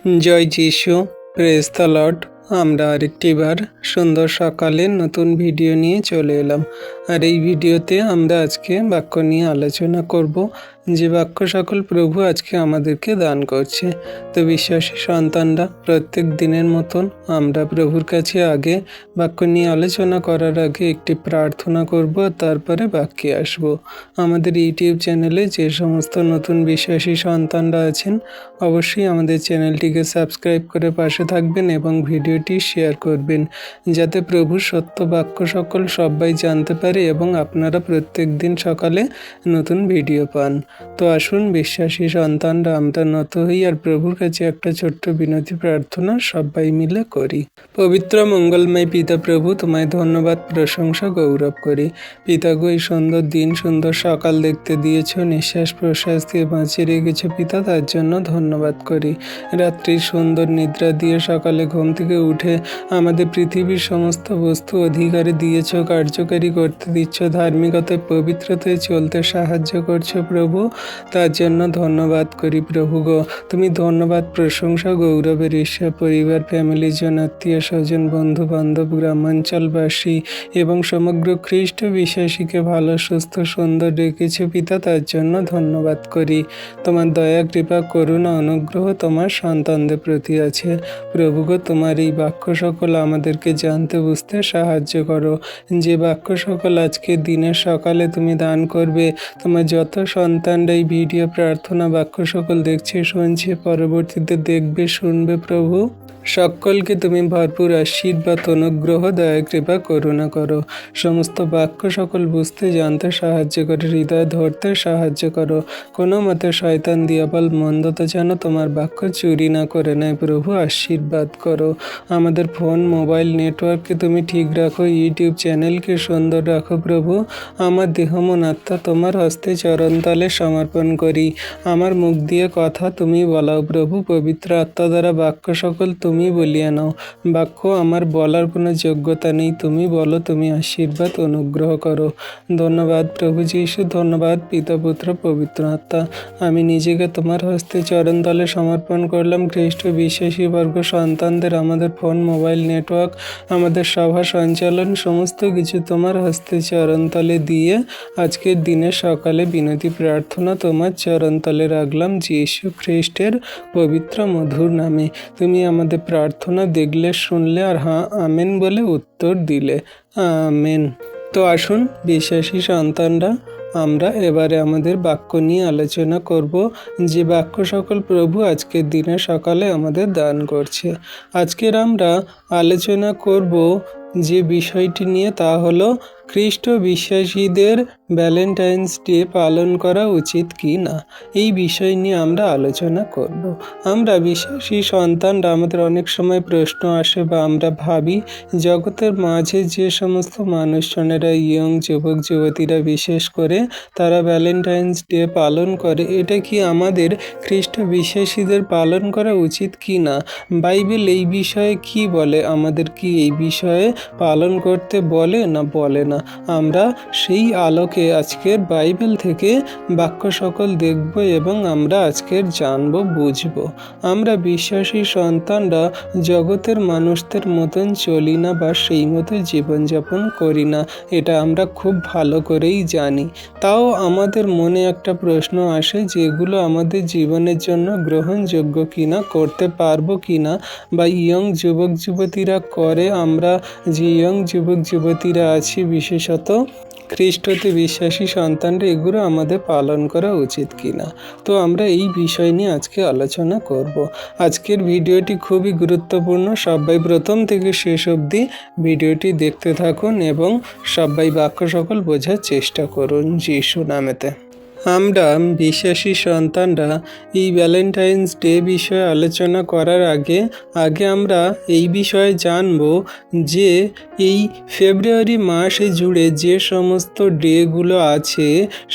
জয় যিশু, praise the Lord. আমরা আরেকটিবার সুন্দর সকালে নতুন ভিডিও নিয়ে চলে এলাম। আর এই ভিডিওতে আমরা আজকে বাক্য নিয়ে আলোচনা করব, যে বাক্য সকল প্রভু আজকে আমাদেরকে দান করছে। তো বিশ্বাসী সন্তানরা, প্রত্যেক দিনের মতন আমরা প্রভুর কাছে আগে বাক্য নিয়ে আলোচনা করার আগে একটি প্রার্থনা করব, আর তারপরে বাক্যে আসব। আমাদের ইউটিউব চ্যানেলে যে সমস্ত নতুন বিশ্বাসী সন্তানরা আছেন, অবশ্যই আমাদের চ্যানেলটিকে সাবস্ক্রাইব করে পাশে থাকবেন এবং ভিডিওটি শেয়ার করবেন, যাতে প্রভুর সত্য বাক্য সকল সবাই জানতে পারে এবং আপনারা প্রত্যেক দিন সকালে নতুন ভিডিও পান। তো আসুন বিশ্বাসী সন্তানরা আমরা নত হই আর প্রভুর কাছে একটা ছোট্ট বিনতি প্রার্থনা সবাই মিলে করি। পবিত্র মঙ্গলময় পিতা প্রভু, তোমায় ধন্যবাদ, প্রশংসা, গৌরব করি। পিতা গো, এই সুন্দর দিন, সুন্দর সকাল দেখতে দিয়েছ, নিঃশ্বাস প্রশ্বাস দিয়ে বাঁচিয়ে রেখেছো পিতা, তার জন্য ধন্যবাদ করি। রাত্রির সুন্দর নিদ্রা দিয়ে সকালে ঘুম থেকে উঠে আমাদের পৃথিবীর সমস্ত বস্তু অধিকারে দিয়েছ, কার্যকারী করতে দিচ্ছ, ধার্মিকতায় পবিত্রতায় চলতে সাহায্য করছো প্রভু, তার জন্য ধন্যবাদ করি প্রভু গো। তুমি ধন্যবাদ, প্রশংসা, গৌরবের ঈশ্বর। পরিবার, ফ্যামিলি, জন, আত্মীয় স্বজন, বন্ধু বান্ধব, গ্রামাঞ্চলবাসী এবং সমগ্র খ্রিস্ট বিশ্বাসীকে ভালো, সুস্থ, সুন্দর রেখেছো পিতা, তার জন্য ধন্যবাদ করি। তোমার দয়া, কৃপা, করুণা, অনুগ্রহ তোমার সন্তানদের প্রতি আছে প্রভু গো। তোমার এই বাক্য সকল আমাদেরকে জানতে বুঝতে সাহায্য করো। যে বাক্য সকল আজকে দিনের সকালে তুমি দান করবে, তোমার যত সন্তানরা এই ভিডিও প্রার্থনা বাক্য সকল দেখছে, শুনছে, পরবর্তীতে দেখবে, শুনবে প্রভু, সকলকে তুমি ভরপুর আশীর্বাদ, অনুগ্রহ, দয়া, কৃপা, করুণা করো। সমস্ত বাক্য সকল বুঝতে, জানতে সাহায্য করো, হৃদয় ধরতে সাহায্য করো। কোনো মতে শয়তান, দিয়াবল, মন্দতা যেন তোমার বাক্য চুরি না করে নেয় প্রভু, আশীর্বাদ করো। আমাদের ফোন, মোবাইল নেটওয়ার্ককে তুমি ঠিক রাখো, ইউটিউব চ্যানেলকে সুন্দর রাখো প্রভু। আমার দেহ মন আত্মা তোমার হস্তে চরণতলে সমর্পণ করি। আমার মুখ দিয়ে কথা তুমি বলাও প্রভু, পবিত্র আত্মা দ্বারা বাক্য সকল তুমি বলিয়া নাও। বাক্য আমার বলার কোনো যোগ্যতা নেই, তুমি বলো, তুমি আশীর্বাদ, অনুগ্রহ করো। ধন্যবাদ প্রভু যীশু, ধন্যবাদ পিতা, পুত্র, পবিত্র আত্মা। আমি নিজেকে তোমার হস্তে চরণতলে সমর্পণ করলাম। খ্রিস্ট বিশ্বাসী বর্গ সন্তানদের, আমাদের ফোন, মোবাইল নেটওয়ার্ক, আমাদের সভা সঞ্চালন, সমস্ত কিছু তোমার হস্তে চরণতলে দিয়ে আজকের দিনে সকালে বিনতি প্রার্থনা তোমার চরণতলে রাখলাম যীশু খ্রিস্টের পবিত্র মধুর নামে। তুমি আমাদের প্রার্থনা দেখলে, শুনলে আর হ্যাঁ আমেন বলে উত্তর দিলে। আমেন। তো আসুন বিশ্বাসী সন্তানরা, আমরা এবারে আমাদের বাক্য নিয়ে আলোচনা করব, যে বাক্য সকল প্রভু আজকের দিনে সকালে আমাদের দান করছে। আজকের আমরা আলোচনা করব যে বিষয়টি নিয়ে, তা হলো খ্রিস্ট বিশ্বাসীদের ভ্যালেন্টাইন্স ডে পালন করা উচিত কি না। এই বিষয় নিয়ে আমরা আলোচনা করব। আমরা বিশ্বাসী সন্তানরা, আমাদের অনেক সময় প্রশ্ন আসে বা আমরা ভাবি, জগতের মাঝে যে সমস্ত মানুষজনেরা, ইয়ং যুবক যুবতীরা বিশেষ করে, তারা ভ্যালেন্টাইন্স ডে পালন করে, এটা কি আমাদের খ্রিস্ট বিশ্বাসীদের পালন করা উচিত কি না? বাইবেল এই বিষয়ে কি বলে? আমাদের কি এই বিষয়ে পালন করতে বলে না বলে না? আমরা সেই আলোকে আজকের বাইবেল থেকে বাক্য সকল দেখব এবং আমরা আজকের জানব, বুঝব। আমরা বিশ্বাসী সন্তানরা জগতের মানুষদের মতন চলি না বা সেই মতো জীবনযাপন করি না, এটা আমরা খুব ভালো করেই জানি। তাও আমাদের মনে একটা প্রশ্ন আসে, যেগুলো আমাদের জীবনের জন্য গ্রহণযোগ্য কিনা, করতে পারবো কিনা, বা ইয়ং যুবক যুবতীরা করে, আমরা যে ইয়ং যুবক যুবতীরা আছি বিশেষত খ্রিস্টতে বিশ্বাসী সন্তানরা, এগুলো আমাদের পালন করা উচিত কিনা। তো আমরা এই বিষয় নিয়ে আজকে আলোচনা করব। আজকের ভিডিওটি খুবই গুরুত্বপূর্ণ, সবাই প্রথম থেকে শেষ অবধি ভিডিওটি দেখতে থাকুন এবং সবাই বাক্য সকল বোঝার চেষ্টা করুন যিশু নামেতে। আমরা বিশ্বাসী সন্তানরা এই ভ্যালেন্টাইন্স ডে বিষয়ে আলোচনা করার আগে আমরা এই বিষয়ে জানব যে এই ফেব্রুয়ারি মাসে জুড়ে যে সমস্ত ডেগুলো আছে,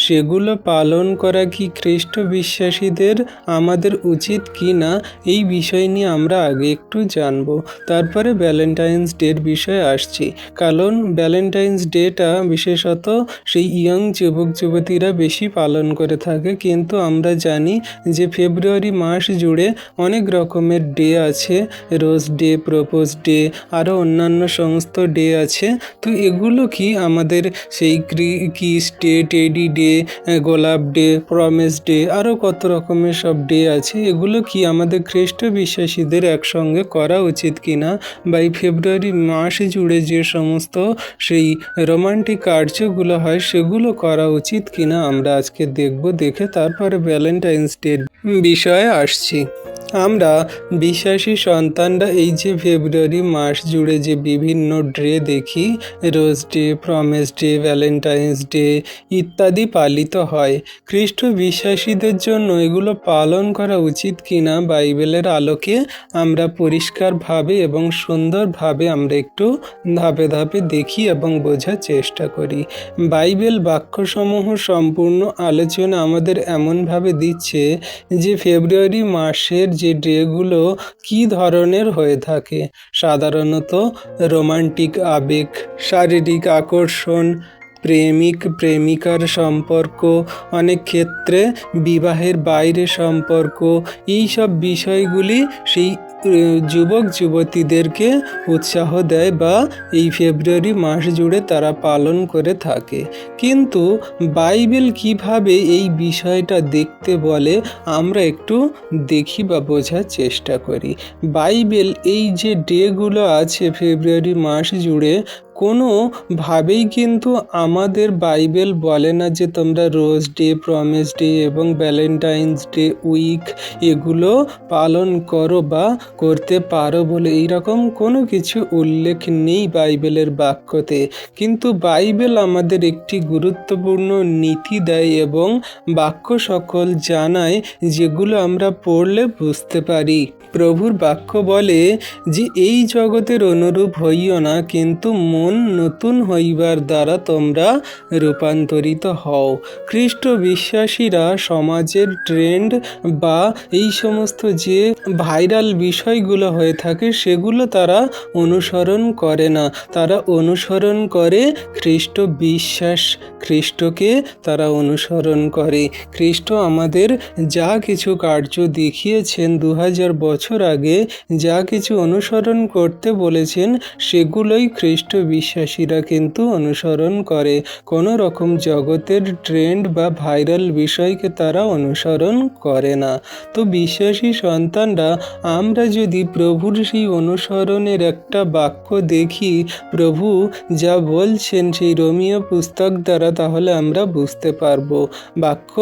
সেগুলো পালন করা কি খ্রিস্ট বিশ্বাসীদের আমাদের উচিত কি না, এই বিষয় নিয়ে আমরা আগে একটু জানব। তারপরে ভ্যালেন্টাইন্স ডের বিষয়ে আসছি, কারণ ভ্যালেন্টাইন্স ডেটা বিশেষত সেই ইয়ং যুবক যুবতীরা বেশি পালন পালন করে থাকে, কিন্তু আমরা জানি যে ফেব্রুয়ারি মাস জুড়ে অনেক রকমের ডে আছে, রোজ ডে, প্রপোজ ডে, আরও অন্যান্য সমস্ত ডে আছে। তো এগুলো কি আমাদের সেই কিস ডে, টেডি ডে, গোলাপ ডে, প্রমিস ডে, আরও কত রকমের সব ডে আছে, এগুলো কি আমাদের খ্রিস্ট বিশ্বাসীদের একসঙ্গে করা উচিত কিনা, বা এই ফেব্রুয়ারি মাস জুড়ে যে সমস্ত সেই রোমান্টিক কার্যগুলো হয় সেগুলো করা উচিত কিনা আমরা আজকে দেখব। দেখে তারপরে ভ্যালেন্টাইন্স ডে বিষয়ে আসছি। আমরা বিশ্বাসী সন্তানরা এই যে ফেব্রুয়ারি মাস জুড়ে যে বিভিন্ন ডে দেখি, rose day, promise day, Valentine's day ইত্যাদি পালিত হয়, খ্রিস্ট বিশ্বাসীদের জন্য এগুলো পালন করা উচিত কিনা বাইবেলের আলোকে আমরা পরিষ্কারভাবে এবং সুন্দরভাবে আমরা একটু ধাপে ধাপে দেখি এবং বোঝার চেষ্টা করি। বাইবেল বাক্যসমূহ সম্পূর্ণ আলোচনা আমাদের এমনভাবে দিচ্ছে যে ফেব্রুয়ারি মাসের যে ডেগুলো কি ধরনের হয়ে থাকে। সাধারণত রোমান্টিক আবেগ, শারীরিক আকর্ষণ, প্রেমিক প্রেমিকার সম্পর্ক, অনেক ক্ষেত্রে বিবাহের বাইরে সম্পর্ক, এই সব বিষয়গুলি সেই যুবক যুবতীদেরকে উৎসাহ দেয় বা এই ফেব্রুয়ারি মাস জুড়ে তারা পালন করে থাকে। কিন্তু বাইবেল কিভাবে এই বিষয়টা দেখতে বলে আমরা একটু দেখি বা বোঝার চেষ্টা করি। বাইবেল এই যে ডেগুলো আছে ফেব্রুয়ারি মাস জুড়ে, কোনোভাবেই কিন্তু আমাদের বাইবেল বলে না যে তোমরা রোজ ডে, প্রমিস ডে এবং ভ্যালেন্টাইন্স ডে উইক এগুলো পালন করো বা করতে পারো বলে এইরকম কোনো কিছু উল্লেখ নেই বাইবেলের বাক্যতে। কিন্তু বাইবেল আমাদের একটি গুরুত্বপূর্ণ নীতি দেয় এবং বাক্য সকল জানায়, যেগুলো আমরা পড়লে বুঝতে পারি। প্রভুর বাক্য বলে যে এই জগতের অনুরূপ হইও না, কিন্তু মন নতুন হইবার দ্বারা তোমরা রূপান্তরিত হও। খ্রিস্ট বিশ্বাসীরা সমাজের ট্রেন্ড বা এই সমস্ত যে ভাইরাল বিষয়গুলো হয়ে থাকে সেগুলো তারা অনুসরণ করে না, তারা অনুসরণ করে খ্রিস্ট বিশ্বাস, খ্রিস্টকে তারা অনুসরণ করে। খ্রিস্ট আমাদের যা কিছু কার্য দেখিয়েছেন 2000 বছর আগে, যা কিছু অনুসরণ করতে বলেছেন সেগুলোই খ্রিস্ট বিশ্বাসীরা কিন্তু অনুসরণ করে। কোনো রকম জগতের ট্রেন্ড বা ভাইরাল বিষয়কে তারা অনুসরণ করে না। তো বিশ্বাসী সন্তানরা আমরা যদি প্রভুর সেই অনুসরণের একটা বাক্য দেখি, প্রভু যা বলছেন সেই রোমীয় পুস্তক দ্বারা, তাহলে আমরা বুঝতে পারবো। বাক্য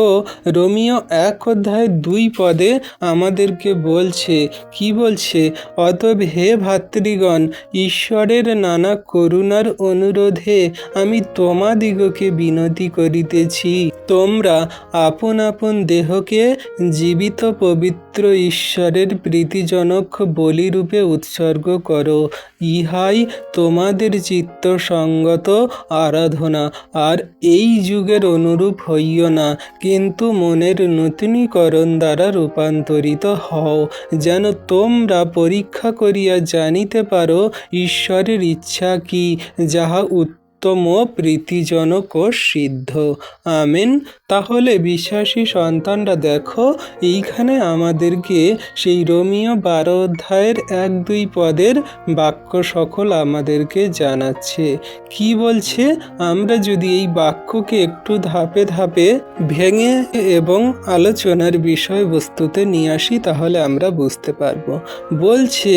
রোমীয় 1:2 আমাদেরকে বলছে, কি বলছে? অতএব হে ভাতৃগণ, ঈশ্বরের নানা করুণার অনুরোধে আমি তোমাদিগকে বিনতি করিতেছি, তোমরা আপন আপন দেহকে জীবিত পবিত্র ঈশ্বরের প্রীতিজনক বলিরূপে উৎসর্গ করো, ইহাই তোমাদের চিত্তসঙ্গত আরাধনা। আর এই যুগের অনুরূপ হইও না, কিন্তু মনের নূতনীকরণ দ্বারা রূপান্তরিত হও, যেন তোমরা পরীক্ষা করিয়া জানিতে পারো ঈশ্বরের ইচ্ছা কি, যাহা উত্তম, প্রীতিজনক ও সিদ্ধ। আমেন। তাহলে বিশ্বাসী সন্তানরা দেখো, এইখানে আমাদেরকে সেই রোমীয় 12:1-2 বাক্য সকল আমাদেরকে জানাচ্ছে। কি বলছে? আমরা যদি এই বাক্যকে একটু ধাপে ধাপে ভেঙে এবং আলোচনার বিষয়বস্তুতে নিয়ে আসি, তাহলে আমরা বুঝতে পারবো। বলছে,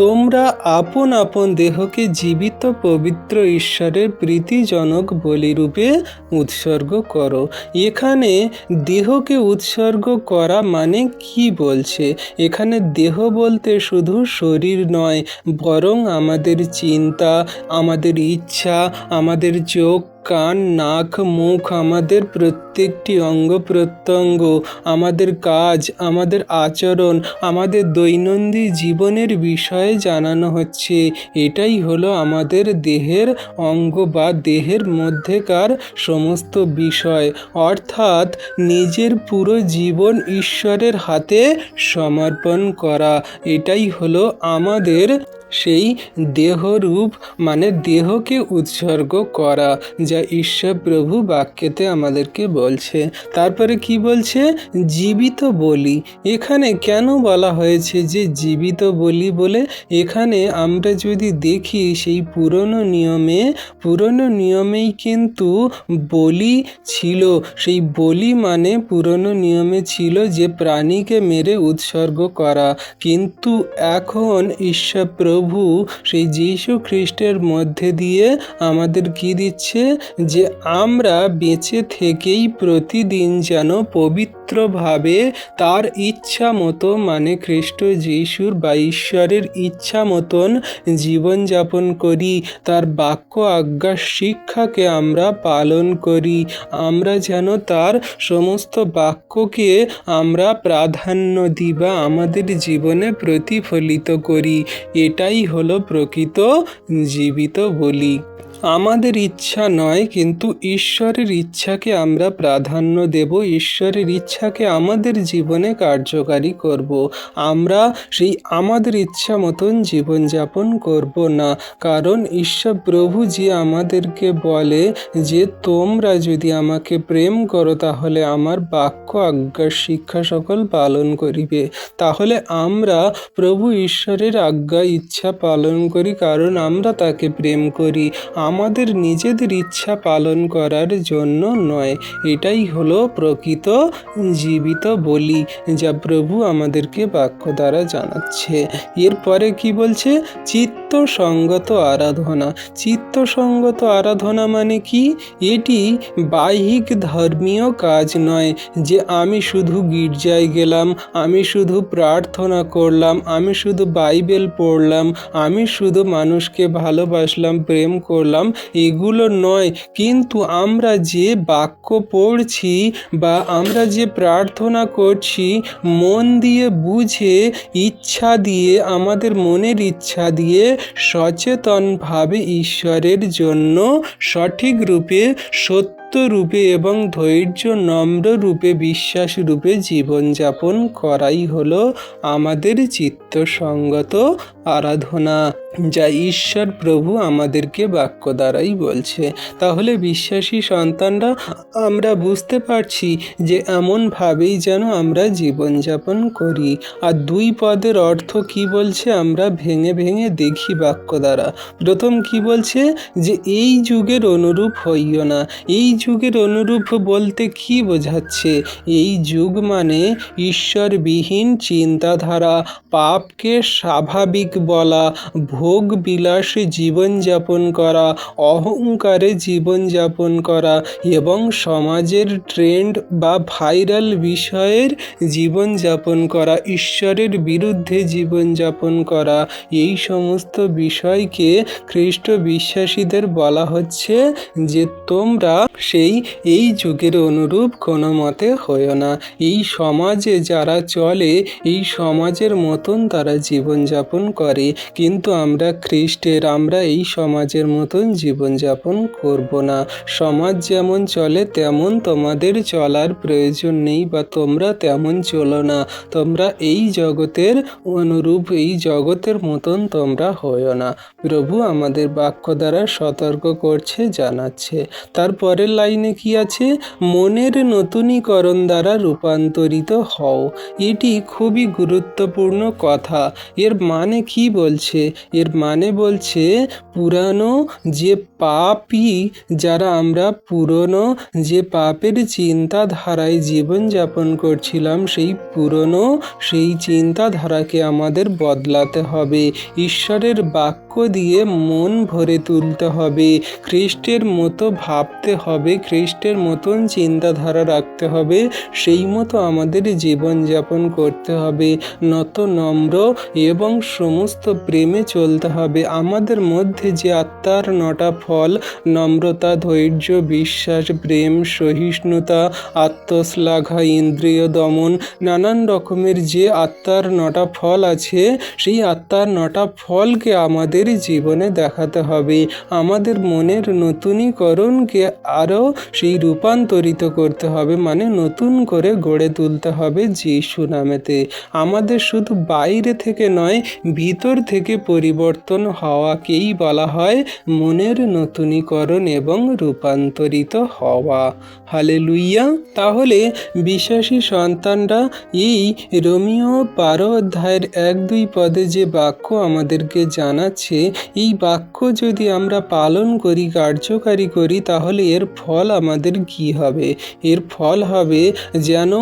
তোমরা আপন আপন দেহকে জীবিত পবিত্র ঈশ্বরের প্রীতিজনক বলিরূপে উৎসর্গ করো। এখানে দেহকে উৎসর্গ করা মানে কি বলছে? এখানে দেহ বলতে শুধু শরীর নয়, বরং আমাদের চিন্তা, আমাদের ইচ্ছা, আমাদের চোখ, কান, নাক, মুখ, আমাদের প্রত্যেকটি অঙ্গ প্রত্যঙ্গ, আমাদের কাজ, আমাদের আচরণ, আমাদের দৈনন্দিন জীবনের বিষয়ে জানানো হচ্ছে। এটাই হলো আমাদের দেহের অঙ্গ বা দেহের মধ্যেকার সমস্ত বিষয়, অর্থাৎ নিজের পুরো জীবন ঈশ্বরের হাতে সমর্পণ করা। এটাই হলো আমাদের সেই দেহরূপ মানে দেহকে উৎসর্গ করা, যা ঈশ্বর প্রভু বাক্যেতে আমাদেরকে বলছে। তারপরে কি বলছে? জীবিত বলি। এখানে কেন বলা হয়েছে যে জীবিত বলি বলে? এখানে আমরা যদি দেখি সেই পুরনো নিয়মেই কিন্তু বলি ছিল। সেই বলি মানে পুরনো নিয়মে ছিল যে প্রাণীকে মেরে উৎসর্গ করা। কিন্তু এখন ঈশ্বর প্রভু সেই যীশু খ্রিস্টের মধ্যে দিয়ে আমাদের কি দিচ্ছে? যে আমরা বেঁচে থেকেই প্রতিদিন যেন পবিত্রভাবে তার ইচ্ছা মতো মানে খ্রিস্ট যীশুর বা ঈশ্বরের ইচ্ছা মতন জীবনযাপন করি। তার বাক্য আজ্ঞা শিক্ষাকে আমরা পালন করি। আমরা যেন তার সমস্ত বাক্যকে আমরা প্রাধান্য দিই বা আমাদের জীবনে প্রতিফলিত করি। এটাই হলো প্রকৃত জীবিত বলি। আমাদের ইচ্ছা নয়, কিন্তু ঈশ্বরের ইচ্ছাকে আমরা প্রাধান্য দেব, ঈশ্বরের ইচ্ছাকে আমাদের জীবনে কার্যকারী করব। আমরা সেই আমাদের ইচ্ছা মতন জীবনযাপন করব না। কারণ ঈশ্বর প্রভু যে আমাদেরকে বলে যে তোমরা যদি আমাকে প্রেম করো তাহলে আমার বাক্য আজ্ঞা শিক্ষা সকল পালন করিবে। তাহলে আমরা প্রভু ঈশ্বরের আজ্ঞা ইচ্ছা পালন করি, কারণ আমরা তাকে প্রেম করি, আমাদের নিজেদের ইচ্ছা পালন করার জন্য নয়। এটাই হলো প্রকৃত জীবিত বলি, যা প্রভু আমাদেরকে বাক্য দ্বারা জানাচ্ছে। এরপরে কি বলছে? চিত্তসঙ্গত আরাধনা। চিত্তসঙ্গত আরাধনা মানে কি? এটি বাহ্যিক ধর্মীয় কাজ নয় যে আমি শুধু গির্জায় গেলাম, আমি শুধু প্রার্থনা করলাম, আমি শুধু বাইবেল পড়লাম, আমি শুধু মানুষকে ভালোবাসলাম, প্রেম করলাম, এগুলো নয়। কিন্তু আমরা যে বাক্য পড়ছি বা আমরা যে প্রার্থনা করছি, মন দিয়ে বুঝে, ইচ্ছা দিয়ে, আমাদের মনের ইচ্ছা দিয়ে সচেতনভাবে ঈশ্বরের জন্য সঠিক রূপে, রূপে এবং ধৈর্য নম্র রূপে, বিশ্বাস রূপে জীবনযাপন করাই হলো আমাদের চিত্তসঙ্গত আরাধনা, যা ঈশ্বর প্রভু আমাদেরকে বাক্য দ্বারাই বলছে। তাহলে বিশ্বাসী সন্তানরা আমরা বুঝতে পারছি যে এমনভাবেই যেন আমরা জীবনযাপন করি। আর 2 পদের অর্থ কি বলছে আমরা ভেঙে ভেঙে দেখি বাক্য দ্বারা। প্রথম কি বলছে? যে এই যুগের অনুরূপ হইও না। এই যুগের অনুরূপ বলতে কি বোঝাচ্ছে? এই যুগ মানে ঈশ্বরবিহীন চিন্তাধারা, পাপকে স্বাভাবিক বলা, ভোগ বিলাসে জীবনযাপন করা, অহংকারে জীবনযাপন করা এবং সমাজের ট্রেন্ড বা ভাইরাল বিষয়ের জীবনযাপন করা, ঈশ্বরের বিরুদ্ধে জীবনযাপন করা, এই সমস্ত বিষয়কে খ্রিস্ট বিশ্বাসীদের বলা হচ্ছে যে তোমরা এই যুগের অনুরূপ কোনো মতে হয়ো না। এই সমাজে যারা চলে, এই সমাজের মতন তারা জীবনযাপন করে, কিন্তু আমরা খ্রিস্টের, আমরা এই সমাজের মতন জীবনযাপন করব না। সমাজ যেমন চলে তেমন তোমাদের চলার প্রয়োজন নেই বা তোমরা তেমন চলো না। তোমরা এই জগতের অনুরূপ, এই জগতের মতন তোমরা হয়ো না। প্রভু আমাদের বাক্য দ্বারা সতর্ক করছে, জানাচ্ছে। তারপরের লাইনে কি আছে? মনের নতুনীকরণ দ্বারা রূপান্তরিত হও। এটি খুবই গুরুত্বপূর্ণ কথা। এর মানে কি বলছে? এর মানে বলছে পুরানো যে পাপী, যারা আমরা পুরনো যে পাপের চিন্তাধারায় জীবনযাপন করছিলাম, সেই চিন্তাধারাকে আমাদের বদলাতে হবে। ঈশ্বরের বাক্য দিয়ে মন ভরে তুলতে হবে, খ্রিস্টের মতো ভাবতে হবে, খ্রিস্টের মতন চিন্তাধারা রাখতে হবে, সেই মতো আমাদের জীবনযাপন করতে হবে। নত নম্র এবং সমস্ত প্রেমে চলতে হবে। আমাদের মধ্যে যে আত্মার 9টা ফল, নম্রতা, ধৈর্য, বিশ্বাস, প্রেম, সহিষ্ণুতা, আত্মশ্লাঘা, ইন্দ্রিয় দমন, নানান রকমের যে আত্মার 9টা ফল আছে, সেই আত্মার 9টা ফলকে আমাদের জীবনে দেখাতে হবে। আমাদের মনের নতুনীকরণকে আরও আবারও সেই রূপান্তরিত করতে হবে, মানে নতুন করে গড়ে তুলতে হবে যিশু নামেতে। আমাদের শুধু বাইরে থেকে নয়, ভিতর থেকে পরিবর্তন হওয়াকেই বলা হয় মনের নতুনীকরণ এবং রূপান্তরিত হওয়া। হালেলুইয়া। তাহলে বিশ্বাসী সন্তানরা এই রোমিও 12 অধ্যায়ের 1-2 পদে যে বাক্য আমাদেরকে জানাচ্ছে, এই বাক্য যদি আমরা পালন করি, কার্যকারী করি, তাহলে এর ফল আমাদের কি হবে? এর ফল হবে যেন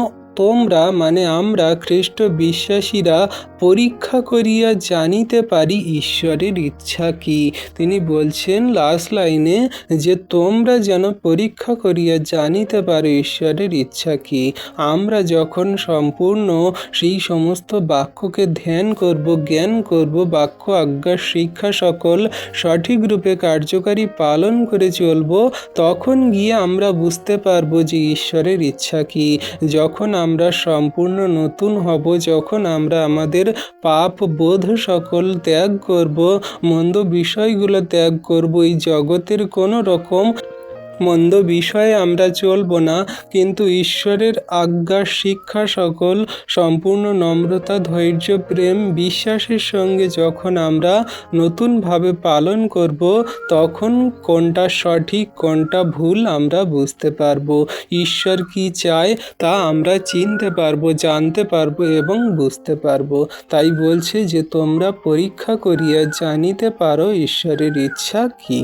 তোমরা, মানে আমরা খ্রিস্ট বিশ্বাসীরা পরীক্ষা করিয়া জানিতে পারি ঈশ্বরের ইচ্ছা কি। তিনি বলছেন লাস্ট লাইনে যে তোমরা যেন পরীক্ষা করিয়া জানিতে পারো ঈশ্বরের ইচ্ছা কি। আমরা যখন সম্পূর্ণ সেই সমস্ত বাক্যকে ধ্যান করব, জ্ঞান করব, বাক্য আজ্ঞা শিক্ষা সকল সঠিক রূপে কার্যকারী পালন করে চলব, তখন গিয়ে আমরা বুঝতে পারবো যে ঈশ্বরের ইচ্ছা কি। যখন আমরা সম্পূর্ণ নতুন হব, যখন আমরা আমাদের পাপ বোধ সকল ত্যাগ করব, মন্দ বিষয়গুলো ত্যাগ করব, এই জগতের কোনো রকম মন্দ বিষয়ে আমরা চলব না, কিন্তু ঈশ্বরের আজ্ঞা শিক্ষা সকল সম্পূর্ণ নম্রতা, ধৈর্য, প্রেম, বিশ্বাসের সঙ্গে যখন আমরা নতুনভাবে পালন করব, তখন কোনটা সঠিক কোনটা ভুল আমরা বুঝতে পারবো। ঈশ্বর কি চায় তা আমরা চিনতে পারবো, জানতে পারবো এবং বুঝতে পারবো। তাই বলছে যে তোমরা পরীক্ষা করিয়া জানিতে পারো ঈশ্বরের ইচ্ছা কি,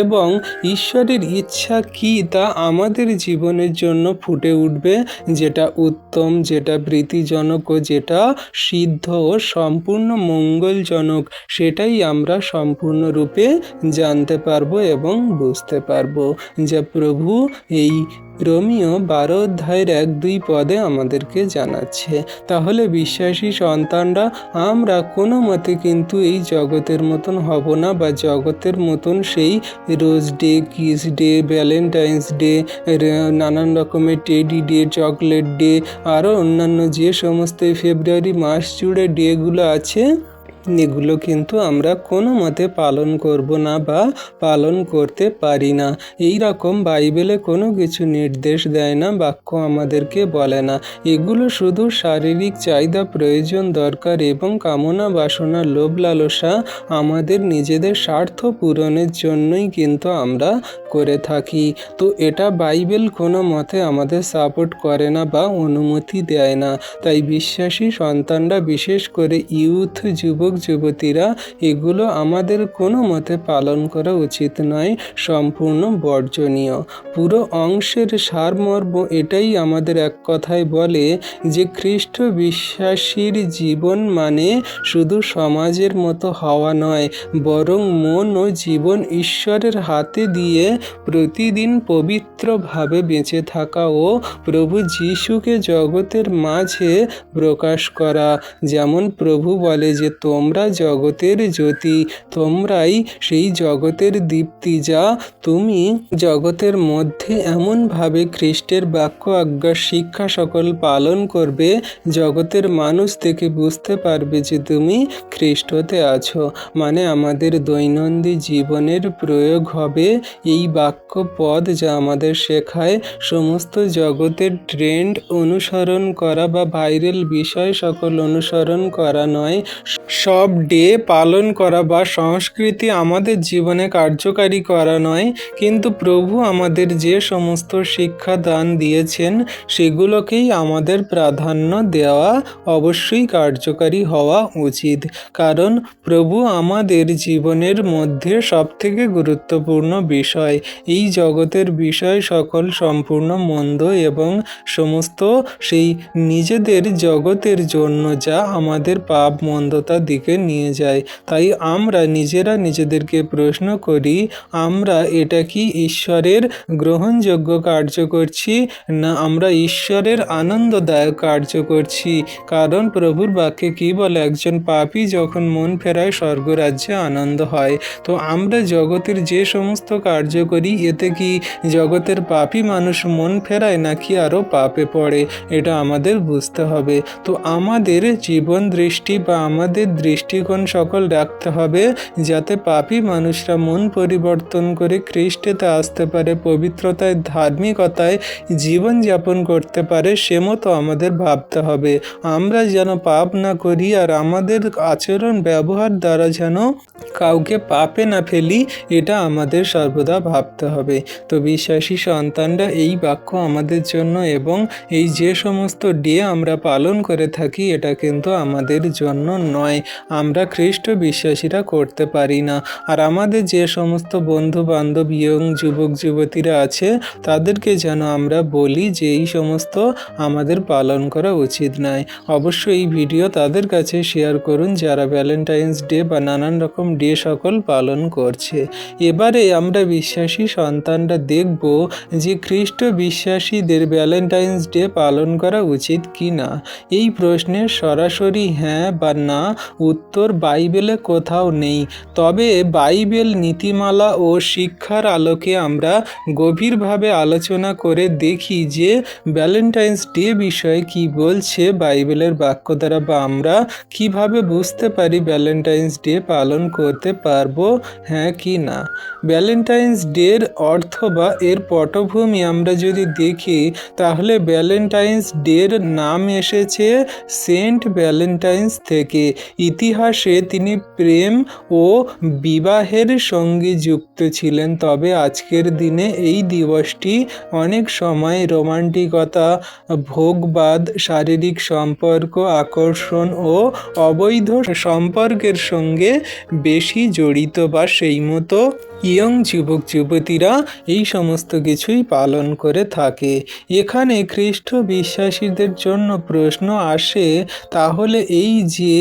এবং ঈশ্বরের ইচ্ছা কি তা আমাদের জীবনের জন্য ফুটে উঠবে, যেটা উত্তম, যেটা প্রীতিজনক ও যেটা সিদ্ধ ও সম্পূর্ণ মঙ্গলজনক, সেটাই আমরা সম্পূর্ণরূপে জানতে পারবো এবং বুঝতে পারবো, যা প্রভু এই রোমিও 12 অধ্যায়ের 1-2 পদে আমাদেরকে জানাচ্ছে। তাহলে বিশ্বাসী সন্তানরা আমরা কোনো মতে কিন্তু এই জগতের মতন হব না, বা জগতের মতন সেই rose day, kiss day, Valentine's day, নানান রকমের টেডি ডে, চকলেট ডে, আরও অন্যান্য যে সমস্ত ফেব্রুয়ারি মাস জুড়ে ডেগুলো আছে, এগুলো কিন্তু আমরা কোনো মতে পালন করব না বা পালন করতে পারি না। এই রকম বাইবেলে কোনো কিছু নির্দেশ দেয় না, বাক্য আমাদেরকে বলে না। এগুলো শুধু শারীরিক চাহিদা, প্রয়োজন, দরকার এবং কামনা বাসনা, লোভ লালসা, আমাদের নিজেদের স্বার্থ পূরণের জন্যই কিন্তু আমরা করে থাকি। তো এটা বাইবেল কোনো মতে আমাদের সাপোর্ট করে না বা অনুমতি দেয় না। তাই বিশ্বাসী সন্তানরা, বিশেষ করে ইউথ, যুবক যুবতীরা, এগুলো আমাদের কোনো মতে পালন করা উচিত নয়, সম্পূর্ণ বর্জনীয়। পুরো অংশের সারমর্ম এটাই আমাদের এক কথায় বলে যে খ্রিস্ট বিশ্বাসীর জীবন মানে শুধু সমাজের মতো হওয়া নয়, বরং মন ও জীবন ঈশ্বরের হাতে দিয়ে প্রতিদিন পবিত্রভাবে বেঁচে থাকা ও প্রভু যিশুকে জগতের মাঝে প্রকাশ করা। যেমন প্রভু বলে যে তোমরা জগতের জ্যোতি, তোমরাই সেই জগতের দীপ্তি, যা তুমি জগতের মধ্যে এমনভাবে খ্রিস্টের বাক্য আজ্ঞা শিক্ষা সকল পালন করবে, জগতের মানুষ থেকে বুঝতে পারবে যে তুমি খ্রিস্টতে আছো। মানে আমাদের দৈনন্দিন জীবনের প্রয়োগ হবে এই বাক্য পদ, যা আমাদের শেখায় সমস্ত জগতের ট্রেন্ড অনুসরণ করা বা ভাইরাল বিষয় সকল অনুসরণ করা নয়, সব ডে পালন করা বা সংস্কৃতি আমাদের জীবনে কার্যকারী করা নয়, কিন্তু প্রভু আমাদের যে সমস্ত শিক্ষা দান দিয়েছেন সেগুলোকেই আমাদের প্রাধান্য দেওয়া অবশ্যই কার্যকারী হওয়া উচিত। কারণ প্রভু আমাদের জীবনের মধ্যে সবথেকে গুরুত্বপূর্ণ বিষয়। এই জগতের বিষয় সকল সম্পূর্ণ মন্দ এবং সমস্ত সেই নিজেদের জগতের জন্য, যা আমাদের পাপ মন্দতার দিকে নিয়ে যায়। তাই আমরা নিজেরা নিজেদেরকে প্রশ্ন করি, আমরা এটা কি ঈশ্বরের গ্রহণযোগ্য কার্য করছি, না আমরা ঈশ্বরের আনন্দদায়ক কার্য করছি? কারণ প্রভুর বাক্যে কি বলে, একজন পাপী যখন মন ফেরায় স্বর্গরাজ্যে আনন্দ হয়। তো আমরা জগতের যে সমস্ত কার্য করি, এতে কি জগতের পাপী মানুষ মন ফেরায় নাকি আরও পাপে পড়ে? এটা আমাদের বুঝতে হবে। তো আমাদের জীবন দৃষ্টি বা আমাদের দৃষ্টিকোণ সকল রাখতে হবে, যাতে পাপী মানুষরা মন পরিবর্তন করে খ্রিস্টেতে আসতে পারে, পবিত্রতায় ধার্মিকতায় জীবনযাপন করতে পারে, সে মতো আমাদের ভাবতে হবে। আমরা যেন পাপ না করি আর আমাদের আচরণ ব্যবহার দ্বারা যেন কাউকে পাপে না ফেলি, এটা আমাদের সর্বদা ভাবতে হবে। তো বিশ্বাসী সন্তানরা, এই বাক্য আমাদের জন্য এবং এই যে সমস্ত ডে আমরা পালন করে থাকি, এটা কিন্তু আমাদের জন্য নয়। আমরা খ্রিস্ট বিশ্বাসীরা করতে পারি না। আর আমাদের যে সমস্ত বন্ধু বান্ধব ইয়ং যুবক যুবতীরা আছে, তাদেরকে যেন আমরা বলি যে এই সমস্ত আমাদের পালন করা উচিত নয়। অবশ্যই এই ভিডিও তাদের কাছে শেয়ার করুন যারা ভ্যালেন্টাইন্স ডে বা নানান রকম ডে সকল পালন করছে। এবারে আমরা বিশ্বাসী সন্তানরা দেখব যে খ্রিস্ট বিশ্বাসীদের ভ্যালেন্টাইন্স ডে পালন করা উচিত কি না। এই প্রশ্নের সরাসরি হ্যাঁ বা না উত্তর বাইবেলে কোথাও নেই, তবে বাইবেল নীতিমালা ও শিক্ষার আলোকে আমরা গভীরভাবে আলোচনা করে দেখি যে ভ্যালেন্টাইন্স ডে বিষয়ে কি বলছে বাইবেলের বাক্য দ্বারা, বা আমরা কিভাবে বুঝতে পারি ভ্যালেন্টাইন্স ডে পালন করতে পারবো হ্যাঁ কি না। ভ্যালেন্টাইন্স ডের অর্থ বা এর পটভূমি আমরা যদি দেখি, তাহলে ভ্যালেন্টাইন্স ডের নাম এসেছে সেন্ট ভ্যালেন্টাইন্স থেকে। ইতিহাসে তিনি প্রেম ও বিবাহের সঙ্গে যুক্ত ছিলেন, তবে আজকের দিনে এই দিবসটি অনেক সময় রোমান্টিকতা, ভোগবাদ, শারীরিক সম্পর্ক, আকর্ষণ ও অবৈধ সম্পর্কের সঙ্গে বেশি জড়িত, বা সেই মতো ইয়ং যুবক যুবতীরা এই সমস্ত কিছুই পালন করে থাকে। এখানে খ্রিস্ট বিশ্বাসীদের জন্য প্রশ্ন আসে, তাহলে এই যে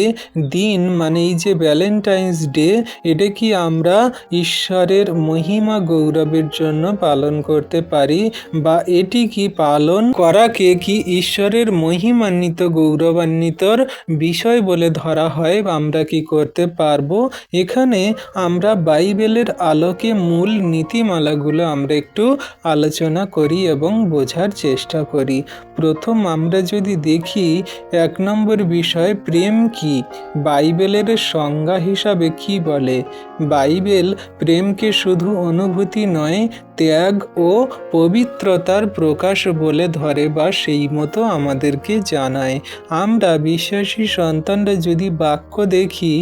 দিন মানে এই যে ভ্যালেন্টাইন্স ডে, এটা কি আমরা ঈশ্বরের মহিমা গৌরবের জন্য পালন করতে পারি, বা এটি কি পালন করাকে কি ঈশ্বরের মহিমান্বিত গৌরবান্বিতর বিষয় বলে ধরা হয়, বা আমরা কি করতে পারবো। এখানে আমরা বাইবেলের আলোকে মূল নীতিমালাগুলো আমরা একটু আলোচনা করি এবং বোঝার চেষ্টা করি। প্রথম আমরা যদি দেখি 1 নম্বর বিষয়, প্রেম কি, বাইবেলের সংজ্ঞা হিসাবে কি বলে। বাইবেল প্রেমকে শুধু অনুভূতি নয়, ত্যাগ ও পবিত্রতার প্রকাশ বলে ধরে, বা সেই মতো আমাদেরকে জানায়। আমরা বিশ্বাসী সন্তানরা যদি বাক্য দেখি,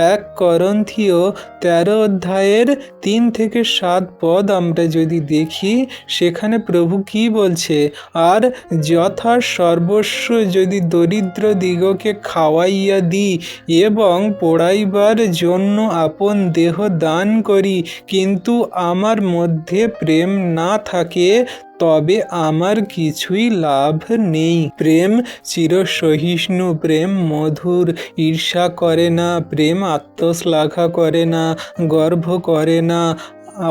1 করন্থীয় 13 অধ্যায়ের 3 থেকে 7 পদ আমরা যদি দেখি, সেখানে প্রভু কি বলছে, আর যথা সর্বস্ব যদি দরিদ্র দিগকে খাওয়াইয়া দিই এবং পোড়াইবার জন্য আপন দেহ দান করি, কিন্তু আমার মধ্যে প্রেম না থাকে, তবে আমার কিছুই লাভ নেই। প্রেম চিরসহিষ্ণু, প্রেম মধুর, ঈর্ষা করে না, প্রেম আত্মশ্লাঘা করে না, গর্ব করে না,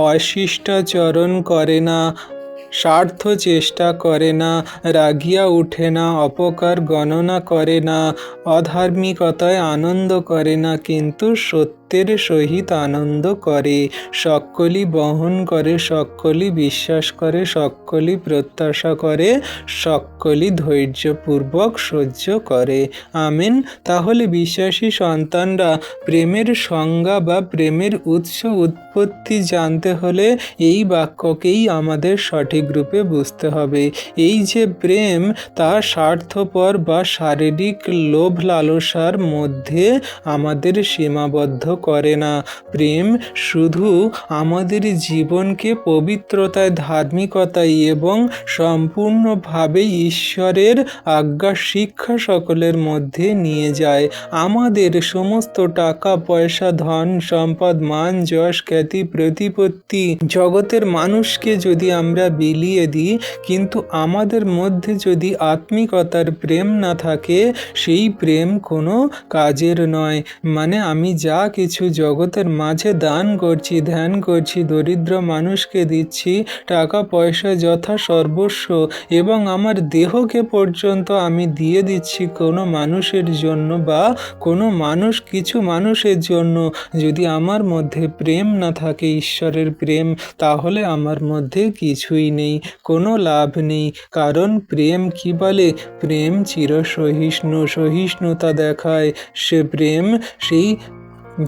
অশিষ্টাচরণ করে না, স্বার্থ চেষ্টা করে না, রাগিয়া উঠে না, অপকার গণনা করে না, অধার্মিকতায় আনন্দ করে না, কিন্তু সত্যের সহিত আনন্দ করে, সকলই বহন করে, সকলই বিশ্বাস করে, সকলই প্রত্যাশা করে, সকলই ধৈর্যপূর্বক সহ্য করে। আমেন। তাহলে বিশ্বাসী সন্তানরা প্রেমের সংজ্ঞা বা প্রেমের উৎস উৎপত্তি জানতে হলে এই বাক্যকেই আমাদের সঠিক রূপে বুঝতে হবে। এই যে প্রেম, তা স্বার্থপর বা শারীরিক লোভ লালসার মধ্যে আমাদের সীমাবদ্ধ করে না। প্রেম শুধু আমাদের জীবনকে পবিত্রতায়, ধার্মিকতায় এবং সম্পূর্ণভাবে ঈশ্বরের আজ্ঞা শিক্ষা সকলের মধ্যে নিয়ে যায়। আমাদের সমস্ত টাকা পয়সা, ধন সম্পদ, মান যশ, খ্যাতি, প্রতিপত্তি, জগতের মানুষকে যদি আমরা বিলিয়ে দিই, কিন্তু আমাদের মধ্যে যদি আত্মিকতার প্রেম না থাকে, সেই প্রেম কোনো কাজের নয়। মানে আমি যা কিছু কিছু জগতের মাঝে দান করছি, ধ্যান করছি, দরিদ্র মানুষকে দিচ্ছি টাকা পয়সা যথা সর্বস্ব, এবং আমার দেহকে পর্যন্ত আমি দিয়ে দিচ্ছি কোনো মানুষের জন্য বা কোনো কিছু মানুষের জন্য, যদি আমার মধ্যে প্রেম না থাকে, ঈশ্বরের প্রেম, তাহলে আমার মধ্যে কিছুই নেই, কোনো লাভ নেই। কারণ প্রেম কি বলে? প্রেম সহিষ্ণুতা দেখায়। সে প্রেম সেই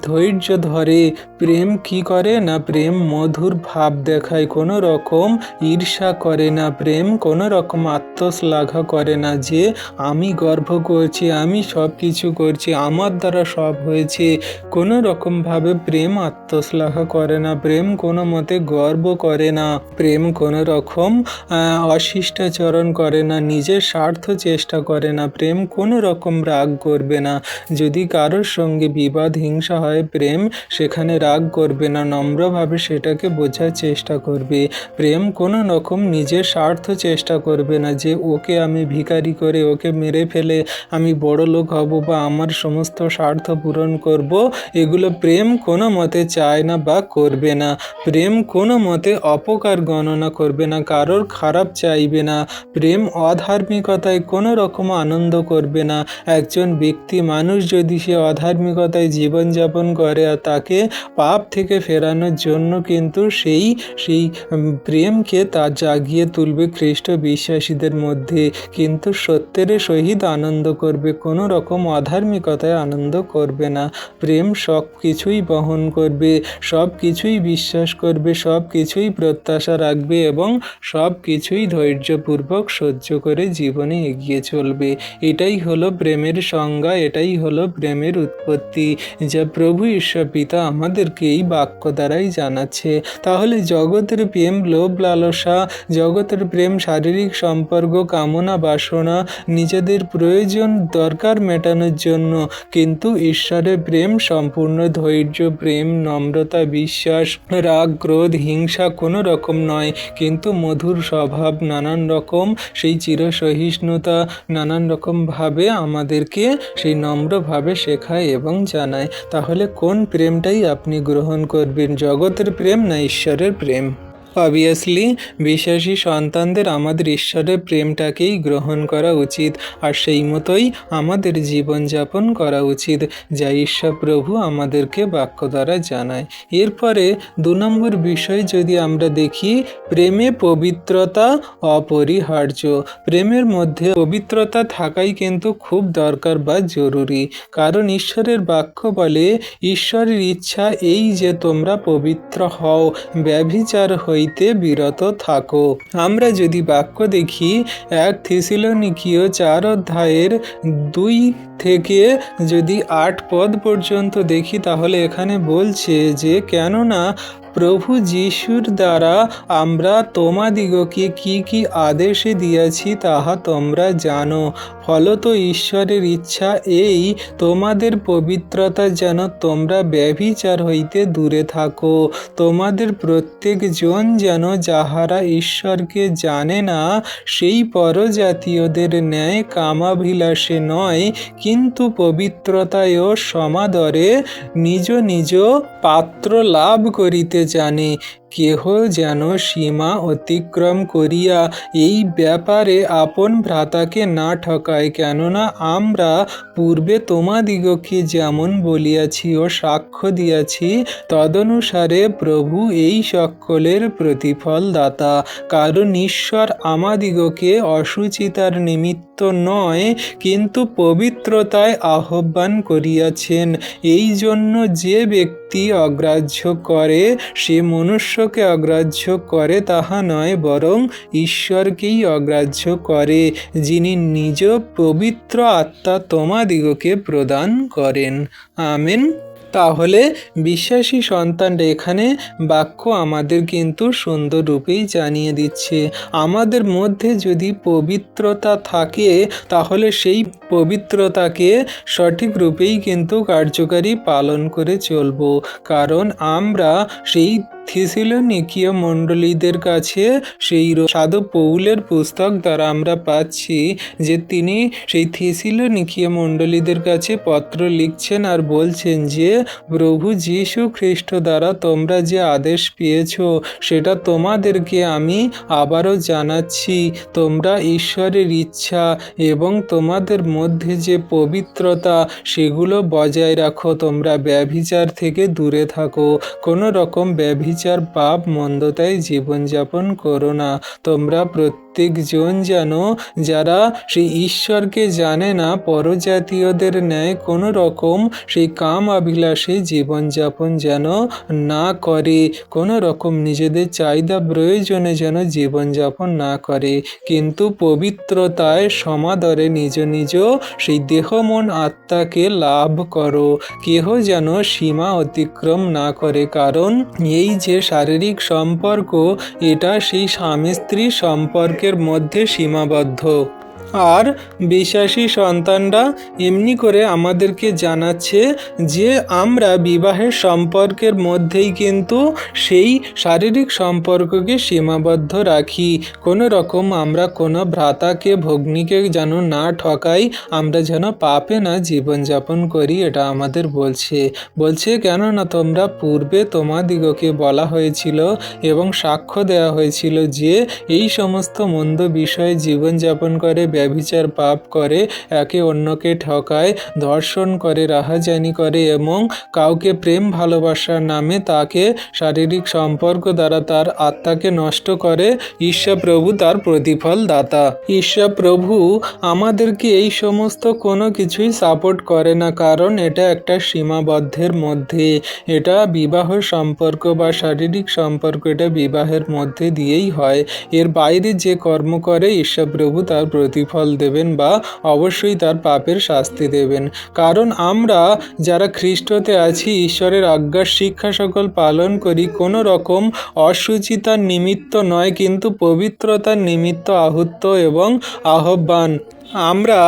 ধৈর্য ধরে। প্রেম কি করে না, প্রেম মধুর ভাব দেখায়, কোনো রকম ঈর্ষা করে না, প্রেম কোনো রকম আত্মশ্লাঘা করে না যে আমি গর্ব করছি, আমি সব কিছু করছি, আমার দ্বারা সব হয়েছে। কোনো রকমভাবে প্রেম আত্মশ্লাঘা করে না, প্রেম কোনো মতে গর্ব করে না, প্রেম কোনো রকম অশিষ্টাচরণ করে না, নিজের স্বার্থ চেষ্টা করে না, প্রেম কোনো রকম রাগ করবে না। যদি কারোর সঙ্গে বিবাদ হিংসা হয়, প্রেম সেখানে রাগ করবে না, নম্রভাবে সেটাকে বোঝার চেষ্টা করবে। প্রেম কোনো রকম নিজের স্বার্থ চেষ্টা করবে না যে ওকে আমি ভিখারি করে, ওকে মেরে ফেলে আমি বড় লোক হব বা আমার সমস্ত স্বার্থ পূরণ করব, এগুলো প্রেম কোনো মতে চায় না বা করবে না। প্রেম কোনো মতে অপকার গণনা করবে না, কারোর খারাপ চাইবে না। প্রেম অধার্মিকতায় কোনো রকম আনন্দ করবে না। একজন ব্যক্তি মানুষ যদি সে অধার্মিকতায় জীবনযাপন করে, আর তাকে পাপ থেকে ফেরানোর জন্য কিন্তু সেই প্রেমকে তা জাগিয়ে তুলবে খ্রিস্ট বিশ্বাসীদের মধ্যে, কিন্তু সত্যের সহিত আনন্দ করবে, কোনো রকম অধার্মিকতায় আনন্দ করবে না। প্রেম সব কিছুই বহন করবে, সব কিছুই বিশ্বাস করবে, সব কিছুই প্রত্যাশা রাখবে এবং সব কিছুই ধৈর্যপূর্বক সহ্য করে জীবনে এগিয়ে চলবে। এটাই হলো প্রেমের সংজ্ঞা, এটাই হলো প্রেমের উৎপত্তি, যা প্রভু ঈশ্বর পিতা আমাদেরকে এই বাক্য দ্বারাই জানাচ্ছে। তাহলে জগতের প্রেম লোভ লালসা, জগতের প্রেম শারীরিক সম্পর্ক, কামনা বাসনা, নিজেদের প্রয়োজন দরকার মেটানোর জন্য, কিন্তু ঈশ্বরের প্রেম সম্পূর্ণ ধৈর্য, প্রেম, নম্রতা, বিশ্বাস, রাগ, ক্রোধ, হিংসা কোনো রকম নয়, কিন্তু মধুর স্বভাব, নানান রকম সেই চিরসহিষ্ণুতা, নানান রকমভাবে আমাদেরকে সেই নম্রভাবে শেখায় এবং জানায়। তাহলে কোন প্রেমটাই আপনি গ্রহণ করবেন, জগতের প্রেম না ঈশ্বরের প্রেম? অবভিয়াসলি বিশ্বাসী সন্তানদের আমাদের ঈশ্বরের প্রেমটাকেই গ্রহণ করা উচিত, আর সেই মতোই আমাদের জীবনযাপন করা উচিত, যা ঈশ্বর প্রভু আমাদেরকে বাক্য দ্বারা জানায়। এরপরে 2 নম্বর বিষয় যদি আমরা দেখি, প্রেমে পবিত্রতা অপরিহার্য। প্রেমের মধ্যে পবিত্রতা থাকাই কিন্তু খুব দরকার বা জরুরি, কারণ ঈশ্বরের বাক্য বলে, ঈশ্বরের ইচ্ছা এই যে তোমরা পবিত্র হও, ব্যভিচার হইতে বিরত থাকো। আমরা যদি বাক্য দেখি 1 থেসেলনিকীয় 4 অধ্যায়ের 2 থেকে যদি 8 পদ পর্যন্ত দেখি, তাহলে এখানে বলছে যে, কেননা প্রভু যীশুর দ্বারা আমরা তোমাদিগকে কি কি আদেশে দিয়াছি তাহা তোমরা জানো। ফলত ঈশ্বরের ইচ্ছা এই, তোমাদের পবিত্রতা যেন তোমরা ব্যভিচার হইতে দূরে থাকো। তোমাদের প্রত্যেক জন যেন যাহারা ঈশ্বরকে জানে না, সেই পরজাতীয়দের ন্যায় কামাভিলাষে নয়, কিন্তু পবিত্রতায় ও সমাদরে নিজ নিজ পাত্র লাভ করিতে জানে। কেহ যেন সীমা অতিক্রম করিয়া এই ব্যাপারে আপন ভ্রাতাকে না ঠকায়, কেননা আমরা পূর্বে তোমাদিগকে যেমন বলিয়াছি ও সাক্ষ্য দিয়াছি, তদনুসারে প্রভু এই সকলের প্রতিফল দাতা। কারণ ঈশ্বর আমাদিগকে অশুচিতার নিমিত্ত নয়, কিন্তু পবিত্রতায় আহ্বান করিয়াছেন। এই জন্য যে ব্যক্তি অগ্রাহ্য করে, সে মনুষ্যকে অগ্রাহ্য করে তাহা নয়, বরং ঈশ্বরকেই অগ্রাহ্য করে, যিনি নিজ পবিত্র আত্মা তোমাদিগকে প্রদান করেন। আমেন। তাহলে বিশ্বাসী সন্তানরা এখানে বাক্য আমাদের কিন্তু সুন্দর রূপেই জানিয়ে দিচ্ছে, আমাদের মধ্যে যদি পবিত্রতা থাকে, তাহলে সেই পবিত্রতাকে সঠিক রূপেই কিন্তু কার্যকারী পালন করে চলব। কারণ আমরা সেই থিসিলনিকীয় মণ্ডলীদের কাছে সেই সাধু পৌলের পুস্তক দ্বারা আমরা পাচ্ছি যে তিনি সেই থিসিলনিকীয় মণ্ডলীদের কাছে পত্র লিখছেন আর বলছেন যে প্রভু যীশু খ্রিস্ট দ্বারা তোমরা যে আদেশ পেয়েছ সেটা তোমাদেরকে আমি আবারও জানাচ্ছি। তোমরা ঈশ্বরের ইচ্ছা এবং তোমাদের মধ্যে যে পবিত্রতা সেগুলো বজায় রাখো। তোমরা ব্যভিচার থেকে দূরে থাকো। কোনো রকম ব্যভিচার, পাপ, মন্দতায় জীবনযাপন করো না। তোমরা প্রত্যেকজন যেন যারা সেই ঈশ্বরকে জানে না পরজাতীয়দের ন্যায় কোনো রকম সেই কাম অভিলাষে জীবনযাপন যেন না করে, কোনো রকম নিজেদের চাহিদা প্রয়োজনে যেন জীবনযাপন না করে, কিন্তু পবিত্রতায় সমাদরে নিজ নিজ সেই দেহ মন আত্মাকে লাভ করো। কেহ যেন সীমা অতিক্রম না করে, কারণ এই যে শারীরিক সম্পর্ক এটা সেই স্বামী স্ত্রী সম্পর্কের মধ্যে সীমাবদ্ধ। আর বিশ্বাসী সন্তানরা এমনি করে আমাদেরকে জানাচ্ছে যে আমরা বিবাহের সম্পর্কের মধ্যেই কিন্তু সেই শারীরিক সম্পর্ককে সীমাবদ্ধ রাখি। কোনো রকম আমরা কোনো ভ্রাতাকে ভগ্নীকে যেন না ঠকাই, আমরা যেন পাপে না জীবনযাপন করি, এটা আমাদের বলছে কেননা তোমরা পূর্বে তোমাদিগকে বলা হয়েছিল এবং সাক্ষ্য দেওয়া হয়েছিল যে এই সমস্ত মন্দ বিষয়ে জীবনযাপন করে, ব্যভিচার, পাপ করে, একে অন্যকে ঠকায়, ধর্ষণ করে, রাহাজানি করে এবং কাউকে প্রেম ভালোবাসার নামে তাকে শারীরিক সম্পর্ক দ্বারা তার আত্মাকে নষ্ট করে। ঈশ্বর প্রভু তার প্রতিফল দাতা। ঈশ্বর প্রভু আমাদেরকে এই সমস্ত কোনো কিছুই সাপোর্ট করে না, কারণ এটা একটা সীমাবদ্ধের মধ্যে। এটা বিবাহ সম্পর্ক বা শারীরিক সম্পর্ক, এটা বিবাহের মধ্যে দিয়েই হয়। এর বাইরে যে কর্ম করে ঈশ্বর প্রভু তার প্রতিফল দেবেন বা অবশ্যই তার পাপের শাস্তি দেবেন। কারণ আমরা যারা খ্রিস্টতে আছি ঈশ্বরের আজ্ঞার শিক্ষা সকল পালন করি, কোনো রকম অশুচিতার নিমিত্ত নয় কিন্তু পবিত্রতার নিমিত্ত আহুত এবং আহ্বান। আমরা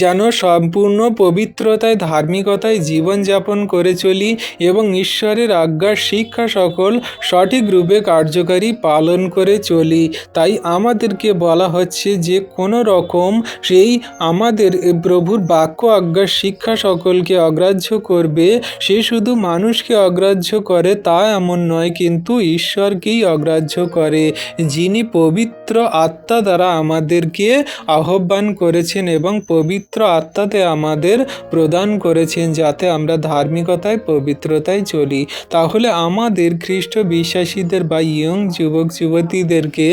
যেন সম্পূর্ণ পবিত্রতায় ধার্মিকতায় জীবনযাপন করে চলি এবং ঈশ্বরের আজ্ঞার শিক্ষা সকল সঠিক রূপে কার্যকারী পালন করে চলি। তাই আমাদেরকে বলা হচ্ছে যে কোনো রকম সেই আমাদের প্রভুর বাক্য আজ্ঞার শিক্ষা সকলকে অগ্রাহ্য করবে, সে শুধু মানুষকে অগ্রাহ্য করে তা এমন নয়, কিন্তু ঈশ্বরকেই অগ্রাহ্য করে, যিনি পবিত্র আত্মা দ্বারা আমাদেরকে আহ্বান করেছেন এবং পবিত্র আত্মাতে আমাদের প্রদান করেছেন যাতে আমরা ধার্মিকতায় পবিত্রতায় চলি। তাহলে আমাদের খ্রিস্ট বিশ্বাসীদের বা ইয়ং যুবক যুবতীদেরকে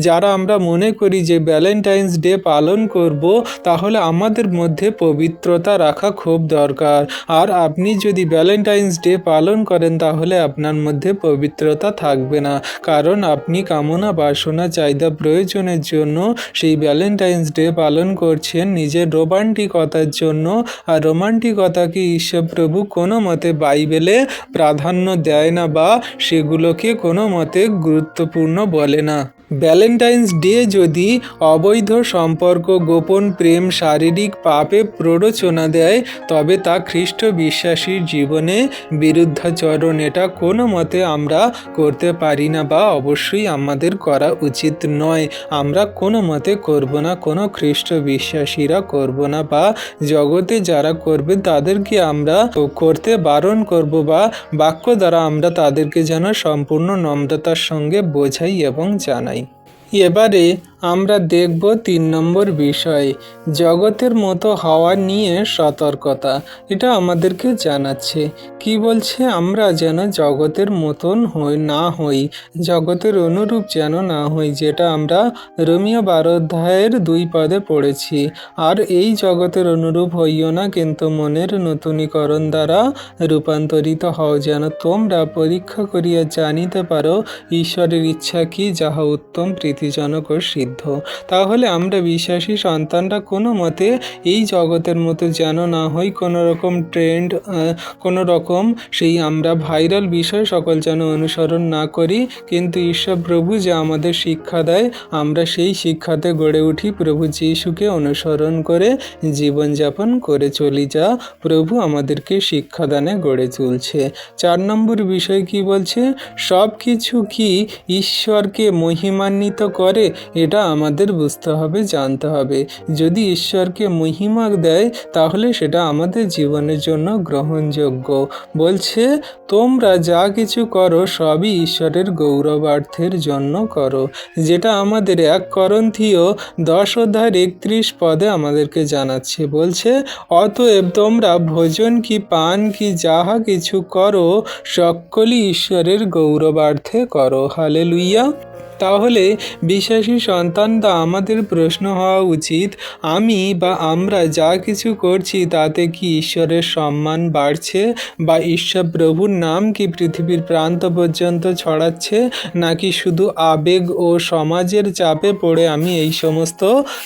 যারা আমরা মনে করি যে ভ্যালেন্টাইন্স ডে পালন করব, তাহলে আমাদের মধ্যে পবিত্রতা রাখা খুব দরকার। আর আপনি যদি ভ্যালেন্টাইন্স ডে পালন করেন তাহলে আপনার মধ্যে পবিত্রতা থাকবে না, কারণ আপনি কামনা বাসনা চাহিদা প্রয়োজনের জন্য সেই ভ্যালেন্টাইন্স ডে পালন করছেন নিজের রোমান্টিকতার জন্য। আর রোমান্টিকতাকে ঈশ্বর প্রভু কোনো মতে বাইবেলে প্রাধান্য দেয় না বা সেগুলোকে কোনো মতে গুরুত্বপূর্ণ বলে না। ভ্যালেন্টাইন্স ডে যদি অবৈধ সম্পর্ক, গোপন প্রেম, শারীরিক পাপে প্ররোচনা দেয় তবে তা খ্রিস্ট বিশ্বাসীর জীবনে বিরুদ্ধাচরণ। এটা কোনো মতে আমরা করতে পারি না বা অবশ্যই আমাদের করা উচিত নয়। আমরা কোনো মতে করব না, কোনো খ্রিস্ট বিশ্বাসীরা করব না বা জগতে যারা করবে তাদেরকে আমরা করতে বারণ করব বা বাক্য দ্বারা আমরা তাদেরকে যেন সম্পূর্ণ নম্রতার সঙ্গে বোঝাই এবং জানাই। এবারে আমরা দেখব 3 নম্বর বিষয়, জগতের মতো হওয়া নিয়ে সতর্কতা। এটা আমাদেরকে জানাচ্ছে কি বলছে, আমরা যেন জগতের মতন না হই, জগতের অনুরূপ যেন না হই, যেটা আমরা রোমীয় 12 অধ্যায়ের 2 পদে পড়েছি। আর এই জগতের অনুরূপ হইও না, কিন্তু মনের নূতনীকরণ দ্বারা রূপান্তরিত হও, যেন তোমরা পরীক্ষা করিয়া জানিতে পারো ঈশ্বরের ইচ্ছা কি, যাহা উত্তম, প্রীতিজনক ও সিদ্ধ। সীমাবদ্ধ। তাহলে আমরা বিশ্বাসী সন্তানরা কোনো মতে এই জগতের মতো যেন না হই, কোনো রকম ট্রেন্ড, কোনো রকম সেই আমরা ভাইরাল বিষয় সকল যেন অনুসরণ না করি, কিন্তু ঈশ্বর প্রভু যে আমাদের শিক্ষা দেয় আমরা সেই শিক্ষাতে গড়ে উঠি, প্রভু যিশুকে অনুসরণ করে জীবনযাপন করে চলি, যা প্রভু আমাদেরকে শিক্ষাদানে গড়ে তুলছে। 4 নম্বর বিষয় কি বলছে? সব কিছু কি ঈশ্বরকে মহিমান্বিত করে? এটা আমাদের বুঝতে হবে, জানতে হবে। যদি ঈশ্বরকে মহিমা দেয় তাহলে সেটা আমাদের জীবনের জন্য গ্রহণযোগ্য। বলছে তোমরা যা কিছু করো সবই ঈশ্বরের গৌরবার্থের জন্য করো, যেটা আমাদের 1 করিন্থীয় 10:31 পদে আমাদেরকে জানাচ্ছে। বলছে অতএব তোমরা ভোজন কি পান কি যাহা কিছু করো সকলই ঈশ্বরের গৌরবার্থে করো। হালেলুইয়া। তাহলে বিশ্বাসী সন্তানরা আমাদের প্রশ্ন হওয়া উচিত, আমি বা আমরা যা কিছু করছি তাতে কি ঈশ্বরের সম্মান বাড়ছে, বা ঈশ্বর প্রভুর নাম কি পৃথিবীর প্রান্ত পর্যন্ত ছড়াচ্ছে, নাকি শুধু আবেগ ও সমাজের চাপে পড়ে আমি এই সমস্ত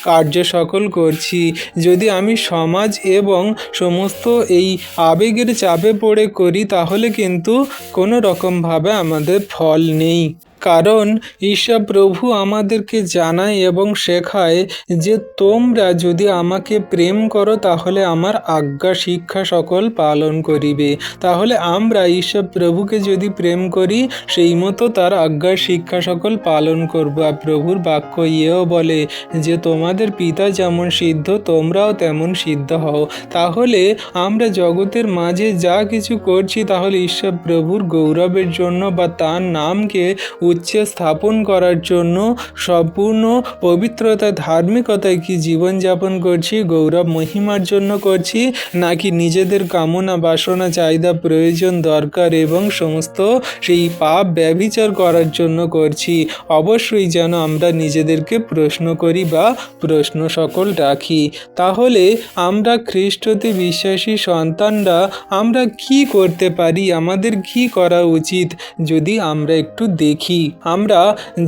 কার্য সকল করছি। যদি আমি সমাজ এবং সমস্ত এই আবেগের চাপে পড়ে করি তাহলে কিন্তু কোনো রকমভাবে আমাদের ফল নেই। কারণ ঈশ্বর প্রভু আমাদেরকে জানায় এবং শেখায় যে তোমরা যদি আমাকে প্রেম করো তাহলে আমার আজ্ঞা শিক্ষা সকল পালন করিবে। তাহলে আমরা ঈশ্বর প্রভুকে যদি প্রেম করি সেই মতো তার আজ্ঞা শিক্ষা সকল পালন করব। আর প্রভুর বাক্য ইয়েও বলে যে তোমাদের পিতা যেমন সিদ্ধ তোমরাও তেমন সিদ্ধ হও। তাহলে আমরা জগতের মাঝে যা কিছু করছি তাহলে ঈশ্বর প্রভুর গৌরবের জন্য বা তার নামকে উচ্চে স্থাপন করার জন্য সম্পূর্ণ পবিত্রতা ধার্মিকতায় কি জীবনযাপন করছি, গৌরব মহিমার জন্য করছি, নাকি নিজেদের কামনা বাসনা চাহিদা প্রয়োজন দরকার এবং সমস্ত সেই পাপ ব্যভিচার করার জন্য করছি। অবশ্যই যেন আমরা নিজেদেরকে প্রশ্ন করি বা প্রশ্ন সকল রাখি। তাহলে আমরা খ্রিস্টতে বিশ্বাসী সন্তানরা আমরা কি করতে পারি, আমাদের কি করা উচিত যদি আমরা একটু দেখি। আমরা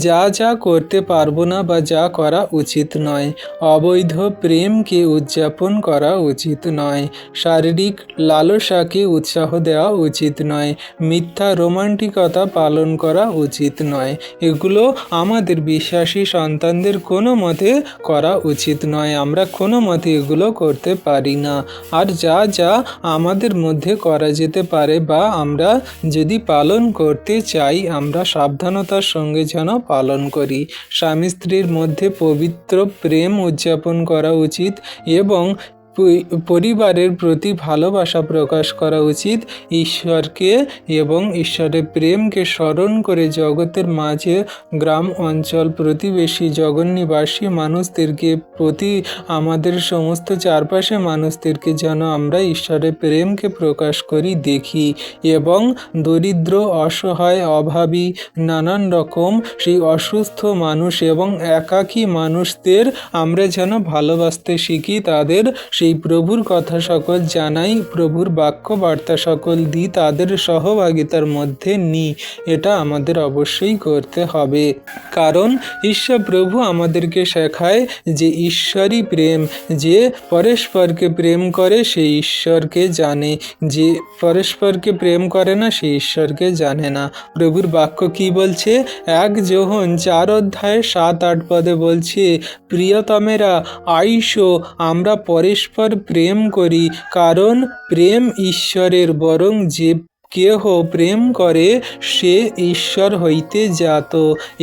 যা যা করতে পারবো না বা যা করা উচিত নয়, অবৈধ প্রেমকে উদযাপন করা উচিত নয়, শারীরিক লালসাকে উৎসাহ দেওয়া উচিত নয়, মিথ্যা রোমান্টিকতা পালন করা উচিত নয়। এগুলো আমাদের বিশ্বাসী সন্তানদের কোনো মতে করা উচিত নয়। আমরা কোনো মতে এগুলো করতে পারি না। আর যা যা আমাদের মধ্যে করা যেতে পারে বা আমরা যদি পালন করতে চাই আমরা সাবধানতার সঙ্গে যেন পালন করি। স্বামী স্ত্রীর মধ্যে পবিত্র প্রেম উদযাপন করা উচিত এবং পরিবারের প্রতি ভালোবাসা প্রকাশ করা উচিত। ঈশ্বরকে এবং ঈশ্বরের প্রেমকে স্মরণ করে জগতের মাঝে গ্রাম অঞ্চল প্রতিবেশী জগন্নিবাসী মানুষদেরকে প্রতি আমাদের সমস্ত চারপাশে মানুষদেরকে যেন আমরা ঈশ্বরের প্রেমকে প্রকাশ করি, দেখি এবং দরিদ্র অসহায় অভাবী নানান রকম সেই অসুস্থ মানুষ এবং একাকী মানুষদের আমরা যেন ভালোবাসতে শিখি, তাদের সেই প্রভুর কথা সকল জানাই, প্রভুর বাক্য বার্তা সকল দিই, তাদের সহভাগিতার মধ্যে নিই। এটা আমাদের অবশ্যই করতে হবে। কারণ ঈশ্বর প্রভু আমাদেরকে শেখায় যে ঈশ্বরই প্রেম, যে পরস্পরকে প্রেম করে সে ঈশ্বরকে জানে, যে পরস্পরকে প্রেম করে না সে ঈশ্বরকে জানে না। প্রভুর বাক্য কি বলছে? 1 যোহন 4:7-8 পদে বলছে, প্রিয়তমেরা আইসো আমরা পরস্পর প্রেম করি, কারণ প্রেম ঈশ্বরের, বরং যে কেহ প্রেম করে সে ঈশ্বর হইতে জাত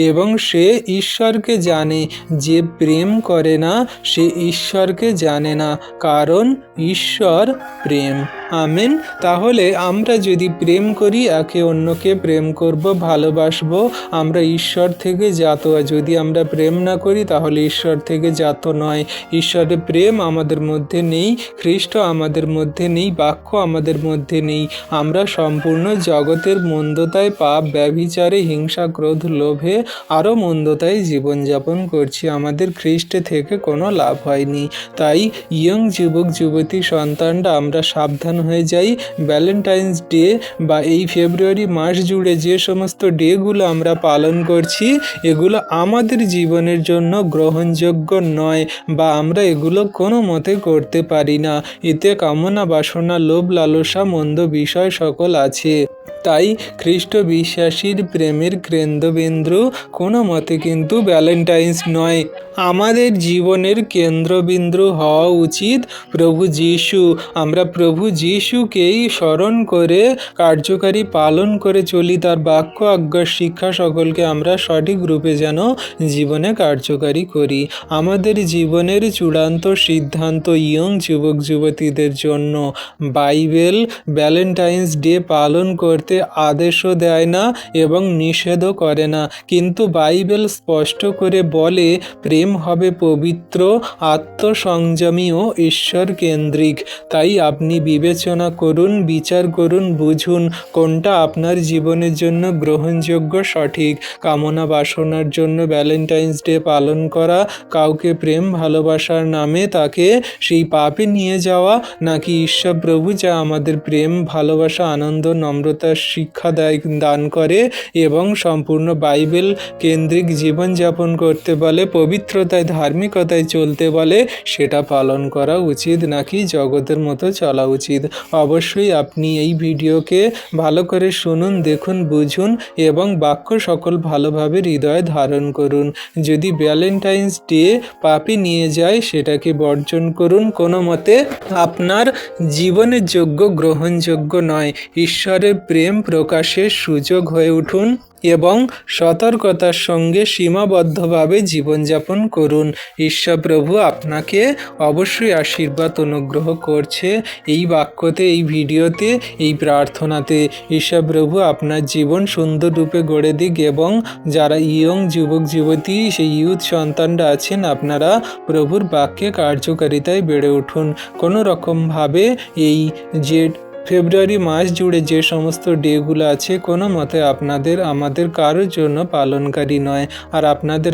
এবং সে ঈশ্বরকে জানে। যে প্রেম করে না সে ঈশ্বরকে জানে না, কারণ ঈশ্বর প্রেম। আমেন। তাহলে আমরা যদি প্রেম করি, একে অন্যকে প্রেম করব, ভালোবাসবো, আমরা ঈশ্বর থেকে জাত। যদি আমরা প্রেম না করি তাহলে ঈশ্বর থেকে জাত নয়। ঈশ্বরের প্রেম আমাদের মধ্যে নেই, খ্রিস্ট আমাদের মধ্যে নেই, বাক্য আমাদের মধ্যে নেই। আমরা সম্পূর্ণ জগতের মন্দতায়, পাপ, ব্যভিচারে, হিংসা, ক্রোধ, লোভে আরও মন্দতায় জীবনযাপন করছি। আমাদের খ্রিস্টে থেকে কোনো লাভ হয়নি। তাই ইয়ং যুবক যুবতী সন্তানরা আমরা সাবধান হয়ে যাই। ভ্যালেন্টাইন্স ডে বা এই ফেব্রুয়ারি মাস জুড়ে যে সমস্ত ডেগুলো আমরা পালন করছি, এগুলো আমাদের জীবনের জন্য গ্রহণযোগ্য নয় বা আমরা এগুলো কোনো মতে করতে পারি না। এতে কামনা বাসনা, লোভ লালসা, মন্দ বিষয় সকল আছে। তাই খ্রিস্ট বিশ্বাসীর প্রেমের কেন্দ্রবিন্দু কোনো মতে কিন্তু ভ্যালেন্টাইন্স নয়। আমাদের জীবনের কেন্দ্রবিন্দু হওয়া উচিত প্রভু যীশু। আমরা প্রভু যীশুকেই স্মরণ করে কার্যকারী পালন করে চলি। তার বাক্য, আজ্ঞা, শিক্ষা সকলকে আমরা সঠিক রূপে যেন জীবনে কার্যকারী করি। আমাদের জীবনের চূড়ান্ত সিদ্ধান্ত ইয়ং যুবক যুবতীদের জন্য। বাইবেল ভ্যালেন্টাইন্স ডে পালন করতে আদেশও দেয় না এবং নিষেধও করে না, কিন্তু বাইবেল স্পষ্ট করে বলে প্রেম হবে পবিত্র, আত্মসংযমী ও ঈশ্বর কেন্দ্রিক। তাই আপনি বিবেচনা করুন, বিচার করুন, বুঝুন কোনটা আপনার জীবনের জন্য গ্রহণযোগ্য, সঠিক। কামনা বাসনার জন্য ভ্যালেন্টাইন্স ডে পালন করা, কাউকে প্রেম ভালোবাসার নামে তাকে সেই পাপে নিয়ে যাওয়া, নাকি ঈশ্বর প্রভু যা আমাদের প্রেম, ভালোবাসা, আনন্দ, নম্রতার শিক্ষা দান করে এবং সম্পূর্ণ বাইবেল কেন্দ্রিক জীবনযাপন করতে বলে, পবিত্রতায় ধার্মিকতায় চলতে বলে, সেটা পালন করা উচিত নাকি জগতের মতো চলা উচিত। অবশ্যই আপনি এই ভিডিওকে ভালো করে শুনুন, দেখুন, বুঝুন এবং বাক্য সকল ভালোভাবে হৃদয়ে ধারণ করুন। যদি ভ্যালেন্টাইন্স ডে পাপে নিয়ে যায় সেটাকে বর্জন করুন, কোনো মতে আপনার জীবনের যোগ্য, গ্রহণযোগ্য নয়। ঈশ্বরের প্রেম প্রকাশের সুযোগ হয়ে উঠুন এবং সতর্কতার সঙ্গে সীমাবদ্ধভাবে জীবনযাপন করুন। ঈশ্বর প্রভু আপনাকে অবশ্যই আশীর্বাদ অনুগ্রহ করছে এই বাক্যতে, এই ভিডিওতে, এই প্রার্থনাতে। ঈশ্বর প্রভু আপনার জীবন সুন্দর রূপে গড়ে দিক এবং যারা ইয়ং যুবক যুবতী, সেই ইউথ সন্তানরা আছেন, আপনারা প্রভুর বাক্যে কার্যকারিতায় বেড়ে উঠুন। কোনো রকমভাবে এই যে ফেব্রুয়ারি মাস জুড়ে যে সমস্ত ডেগুলো আছে, কোনো মতে আমাদের কারোর জন্য পালনকারী নয়। আর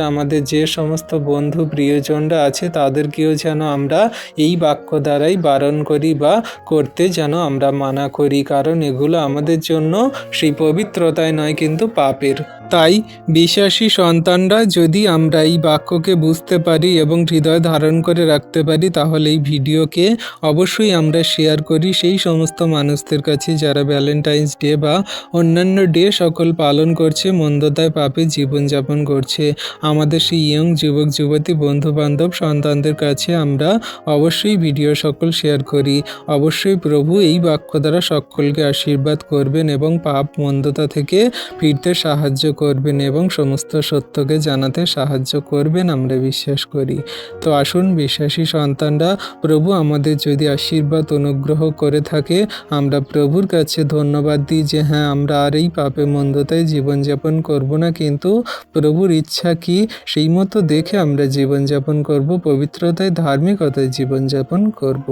আমাদের যে সমস্ত বন্ধু প্রিয়জনরা আছে তাদেরকেও যেন আমরা এই বাক্য দ্বারাই বারণ করি বা করতে যেন আমরা মানা করি, কারণ এগুলো আমাদের জন্য সেই পবিত্রতায় নয় কিন্তু পাপের। তাই বিশ্বাসী সন্তানরা যদি আমরা এই বাক্যকে বুঝতে পারি এবং হৃদয় ধারণ করে রাখতে পারি, তাহলে এই ভিডিওকে অবশ্যই আমরা শেয়ার করি সেই সমস্ত মানুষদের কাছে যারা ভ্যালেন্টাইন্স ডে বা অন্যান্য ডে সকল পালন করছে, মন্দতায় পাপে জীবনযাপন করছে। আমাদের সেই ইয়ং যুবক যুবতী বন্ধু বান্ধব সন্তানদের কাছে আমরা অবশ্যই ভিডিও সকল শেয়ার করি। অবশ্যই প্রভু এই বাক্য দ্বারা সকলকে আশীর্বাদ করবেন এবং পাপ মন্দতা থেকে ফিরতে সাহায্য করবেন এবং সমস্ত সত্যকে জানাতে সাহায্য করবেন, আমরা বিশ্বাস করি। তো আসুন বিশ্বাসী সন্তানরা, প্রভু আমাদের যদি আশীর্বাদ অনুগ্রহ করে থাকে, আমরা প্রভুর কাছে ধন্যবাদ দিই যে হ্যাঁ, আমরা আর এই পাপে মন্দতায় জীবনযাপন করব না, কিন্তু প্রভুর ইচ্ছা কি সেই মতো দেখে আমরা জীবনযাপন করব, পবিত্রতায় ধার্মিকতায় জীবনযাপন করব।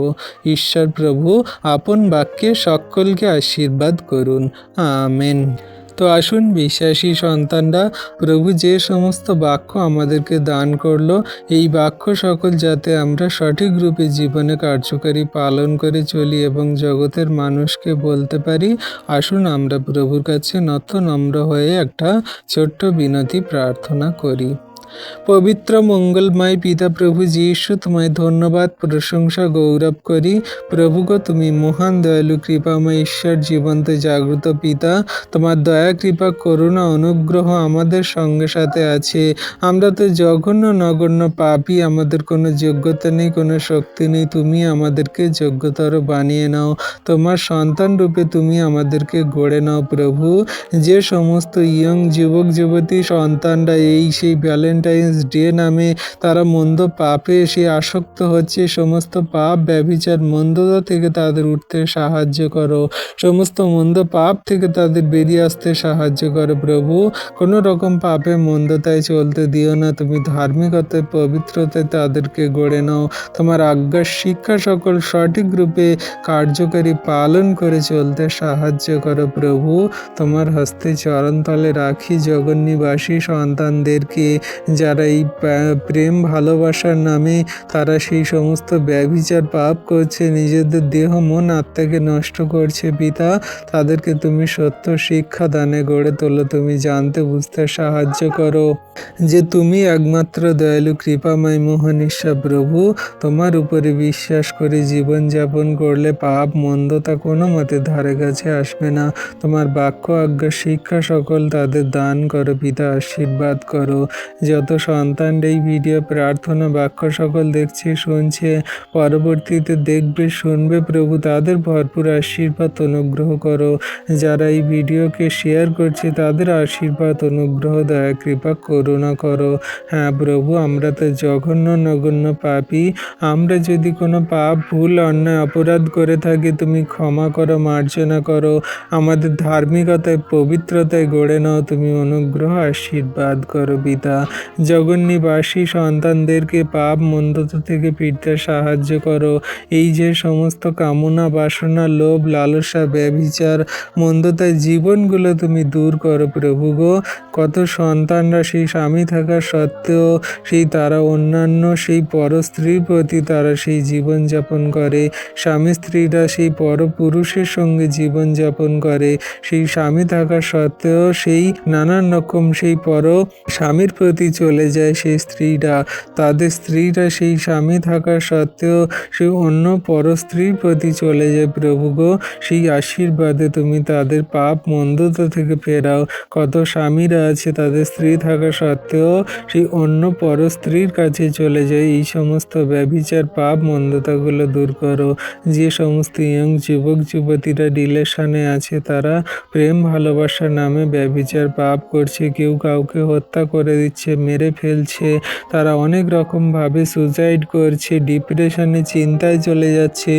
ঈশ্বর প্রভু আপন বাক্যে সকলকে আশীর্বাদ করুন। আমেন। তো আসুন বিশ্বাসী সন্তানরা, প্রভু যে সমস্ত বাক্য আমাদেরকে দান করলো, এই বাক্য সকল যাতে আমরা সঠিক রূপে জীবনে কার্যকারী পালন করে চলি এবং জগতের মানুষকে বলতে পারি। আসুন আমরা প্রভুর কাছে নম্র হয়ে একটা ছোট্ট বিনতি প্রার্থনা করি। পবিত্র মঙ্গলময় পিতা প্রভু যীশু, তোমায় ধন্যবাদ, প্রশংসা, গৌরব করি। প্রভু গো, তুমি মহান দয়ালু কৃপাময় ঈশ্বর, জীবন্ত জাগ্রত পিতা। তোমার দয়া, কৃপা, করুণা, অনুগ্রহ আমাদের সঙ্গে সাথে আছে। আমরা তো জঘন্য নগণ্য পাপী, আমাদের কোনো যোগ্যতা নেই, কোনো শক্তি নেই। তুমি আমাদেরকে যোগ্যতর বানিয়ে নাও, তোমার সন্তান রূপে তুমি আমাদেরকে গড়ে নাও। প্রভু, যে সমস্ত ইয়ং যুবক যুবতী সন্তানরা এই সেই ভ্যালেন্টাইন ভ্যালেন্টাইন্স ডে নামে তারা মন্দ পাপে এসে আসক্ত হচ্ছে, সমস্ত পাপ ব্যভিচার মন্দতা থেকে তাদের উঠতে সাহায্য করো, সমস্ত মন্দ পাপ থেকে তাদের বেরিয়ে আসতে সাহায্য করো প্রভু। কোনো রকম পাপে মন্দতায় চলতে দিও না, তুমি ধার্মিকতায় পবিত্রতায় তাদেরকে গড়ে নাও, তোমার আজ্ঞার শিক্ষা সকল সঠিক রূপে কার্যকারী পালন করে চলতে সাহায্য করো প্রভু। তোমার হস্তে চরণতলে রাখি জগন্নিবাসী সন্তানদেরকে, যারা এই প্রেম ভালোবাসার নামে তারা সেই সমস্ত ব্যভিচার পাপ করছে, নিজেদের দেহ মন আত্মাকে নষ্ট করছে পিতা, তাদেরকে তুমি সত্য শিক্ষা দানে গড়ে তোলো, তুমি জানতে বুঝতে সাহায্য করো যে তুমি একমাত্র দয়ালু কৃপাময় মোহন ঈশ্বর প্রভু। তোমার উপরে বিশ্বাস করে জীবনযাপন করলে পাপ মন্দতা কোনো মতে ধারে কাছে আসবে না। তোমার বাক্য আজ্ঞা শিক্ষা সকল তাদের দান করো পিতা, আশীর্বাদ করো। যত সন্তান এই ভিডিও প্রার্থনা বাক্য সকল দেখছে শুনছে, পরবর্তীতে দেখবে শুনবে প্রভু, তাদের ভরপুর আশীর্বাদ অনুগ্রহ করো। যারা এই ভিডিওকে শেয়ার করছে তাদের আশীর্বাদ অনুগ্রহ দয়া কৃপা করুণা করো। হ্যাঁ প্রভু, আমরা তো জঘন্য নগণ্য পাপী, আমরা যদি কোনো পাপ ভুল অন্যায় অপরাধ করে থাকি তুমি ক্ষমা করো, মার্জনা করো, আমাদের ধার্মিকতায় পবিত্রতায় গড়ে নাও, তুমি অনুগ্রহ আশীর্বাদ করো পিতা। জগন্নিবাসী সন্তানদেরকে পাপ মন্দতা থেকে ফিরতে সাহায্য করো। এই যে সমস্ত কামনা বাসনা লোভ লালসা ব্যভিচার মন্দতায় জীবনগুলো তুমি দূর করো প্রভু গো। কত সন্তানরা সেই স্বামী থাকা সত্ত্বেও সেই তারা অন্যান্য সেই পর স্ত্রীর প্রতি তারা সেই জীবনযাপন করে, স্বামী স্ত্রীরা সেই পরপুরুষের সঙ্গে জীবনযাপন করে, সেই স্বামী থাকা সত্ত্বেও সেই নানান রকম সেই পর স্বামীর প্রতি চলে যায় সেই স্ত্রীরা, তাদের স্ত্রীরা সেই স্বামী থাকা সত্ত্বেও সেই অন্য পর স্ত্রীর প্রতি চলে যায় প্রভু গো। সেই আশীর্বাদে তুমি তাদের পাপ মন্দতা থেকে ফেরাও। কত স্বামীরা আছে তাদের স্ত্রী থাকা সত্ত্বেও সেই অন্য পর স্ত্রীর কাছে চলে যায়, এই সমস্ত ব্যভিচার পাপ মন্দতাগুলো দূর করো। যে সমস্ত ইয়ং যুবক যুবতীরা রিলেশনে আছে তারা প্রেম ভালোবাসার নামে ব্যভিচার পাপ করছে, কেউ কাউকে হত্যা করে দিচ্ছে, মেরে ফেলছে, তারা অনেক রকমভাবে সুসাইড করছে, ডিপ্রেশনে চিন্তায় চলে যাচ্ছে,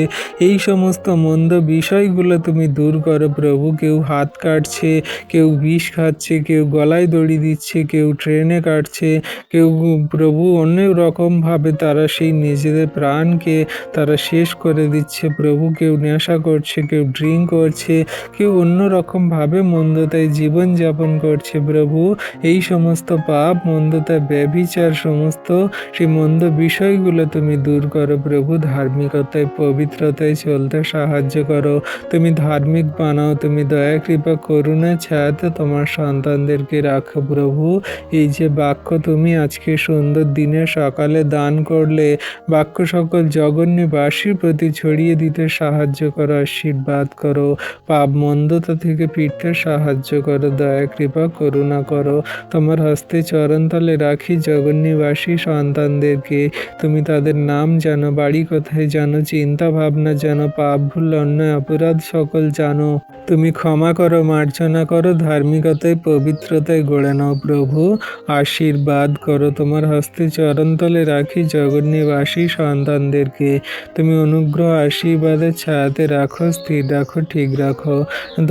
এই সমস্ত মন্দ বিষয়গুলো তুমি দূর করো প্রভু। কেউ হাত কাটছে, কেউ বিষ খাচ্ছে, কেউ গলায় দড়ি দিচ্ছে, কেউ ট্রেনে কাটছে, কেউ প্রভু অনেক রকমভাবে তারা সেই নিজেদের প্রাণকে তারা শেষ করে দিচ্ছে প্রভু, কেউ নেশা করছে, কেউ ড্রিঙ্ক করছে, কেউ অন্য রকমভাবে মন্দতায় জীবনযাপন করছে প্রভু। এই সমস্ত পাপ মন্দতা ব্যভিচার সমস্ত সেই মন্দ বিষয়গুলো তুমি দূর করো প্রভু, ধার্মিকতায় পবিত্রতায় চলতে সাহায্য করো, তুমি ধার্মিক বানাও, তুমি দয়া কৃপা করুণা ছায়াতে তোমার সন্তানদেরকে রাখো প্রভু। এই যে বাক্য তুমি আজকে সুন্দর দিনে সকালে দান করলে, বাক্য সকল জগন্নিবাসীর প্রতি ছড়িয়ে দিতে সাহায্য করো, আশীর্বাদ করো, পাপ মন্দতা থেকে ফিরতে সাহায্য করো, দয়া কৃপা করুণা করো। তোমার হস্তে চরণতলে রাখি জগন্নিবাসী সন্তানদেরকে, তুমি তাদের নাম জানো, বাড়ি কোথায় জানো, চিন্তা ভাবনা জানো, পাপ ভুল অন্যায় অপরাধ সকল জানো, তুমি ক্ষমা করো, মার্জনা করো, ধার্মিকতায় পবিত্রতায় গড়ে নাও প্রভু, আশীর্বাদ করো। তোমার হস্তে চরণতলে রাখি জগন্নিবাসী সন্তানদেরকে, তুমি অনুগ্রহ আশীর্বাদের ছায়াতে রাখো, স্থির রাখো, ঠিক রাখো।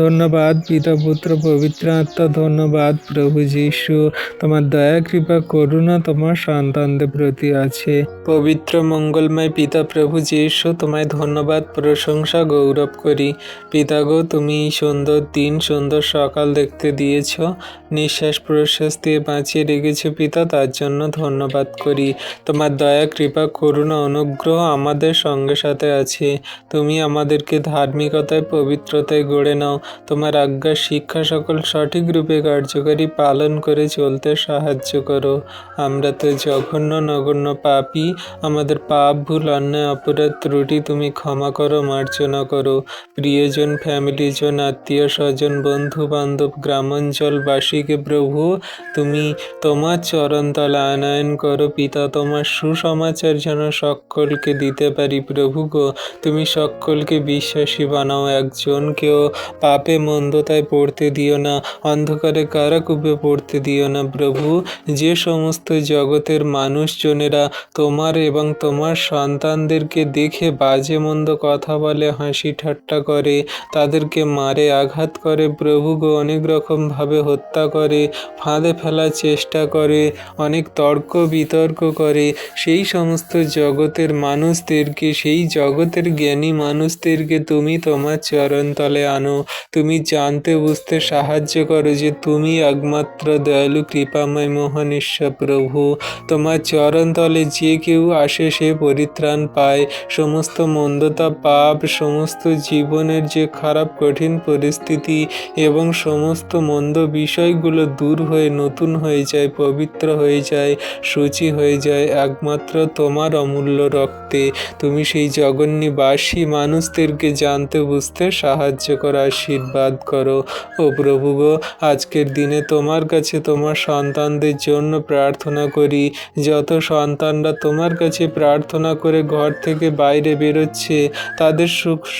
ধন্যবাদ পিতা পুত্র পবিত্র আত্মা, ধন্যবাদ প্রভু যীশু, তোমার দয়া কৃপা করুণা তোমার সন্তানদের প্রতি আছে। পবিত্র মঙ্গলময় পিতা প্রভু যীশু, তোমায় ধন্যবাদ প্রশংসা গৌরব করি। পিতা গো, তুমি সুন্দর দিন সুন্দর সকাল দেখতে দিয়েছ, নিঃশ্বাস প্রশ্বাস দিয়ে বাঁচিয়ে রেখেছ পিতা, তার জন্য ধন্যবাদ করি। তোমার দয়া কৃপা করুণা অনুগ্রহ আমাদের সঙ্গে সাথে আছে, তুমি আমাদেরকে ধার্মিকতায় পবিত্রতায় গড়ে নাও, তোমার আজ্ঞা শিক্ষা সকল সঠিক রূপে কার্যকারী পালন করে চলতে সাহায্য করো। আমরা তো জঘন্য নগণ্য পাপী, আমাদের পাপ ভুল অন্যায় অপরাধ ত্রুটি তুমি ক্ষমা করো, মার্জনা করো। প্রিয়জন ফ্যামিলিজন আত্মীয় স্বজন বন্ধু বান্ধব গ্রামাঞ্চলবাসীকে প্রভু তুমি তোমার চরণতলে আনয়ন করো পিতা, তোমার সুসমাচার যেন সকলকে দিতে পারি প্রভু গো। তুমি সকলকে বিশ্বাসী বানাও, একজনকেও পাপে মন্দতায় পড়তে দিও না, অন্ধকারে কারাকূপে পড়তে দিও না প্রভু। যে সমস্ত জগতের মানুষজনেরা তোমার এবং তোমার সন্তানদেরকে দেখে বাজে মন্দ কথা বলে, হাসি ঠাট্টা করে, তাদেরকে মারে, আঘাত করে, প্রভু গো অনেক রকমভাবে হত্যা করে, ফাঁদে ফেলার চেষ্টা করে, অনেক তর্ক বিতর্ক করে, সেই সমস্ত জগতের মানুষদেরকে, সেই জগতের জ্ঞানী মানুষদেরকে তুমি তোমার চরণতলে আনো। তুমি জানতে বুঝতে সাহায্য করো যে তুমি একমাত্র দয়ালু কৃপাময় মহান ঈশ্বর প্রভু। তোমার চরণতলে যে কেউ আসে সে পরিত্রাণ পায়। সমস্ত মন্দতা, পাপ, সমস্ত জীবনের যে খারাপ কঠিন পরিস্থিতি এবং সমস্ত মন্দ বিষয়গুলো দূর হয়ে নতুন হয়ে যায়, পবিত্র হয়ে যায়, শুচি হয়ে যায় একমাত্র তোমার অমূল্য রক্তে। তুমি সেই জগন্নিবাসী মানুষদেরকে জানতে বুঝতে সাহায্য করো, আশীর্বাদ করো। ও প্রভু গো, আজকের দিনে তোমার কাছে তোমার সন্তানদের জন্য প্রার্থনা করি। যত সন্তানরা তোমার কাছে প্রার্থনা করে ঘর থেকে বাইরে বেরোচ্ছে, তাদের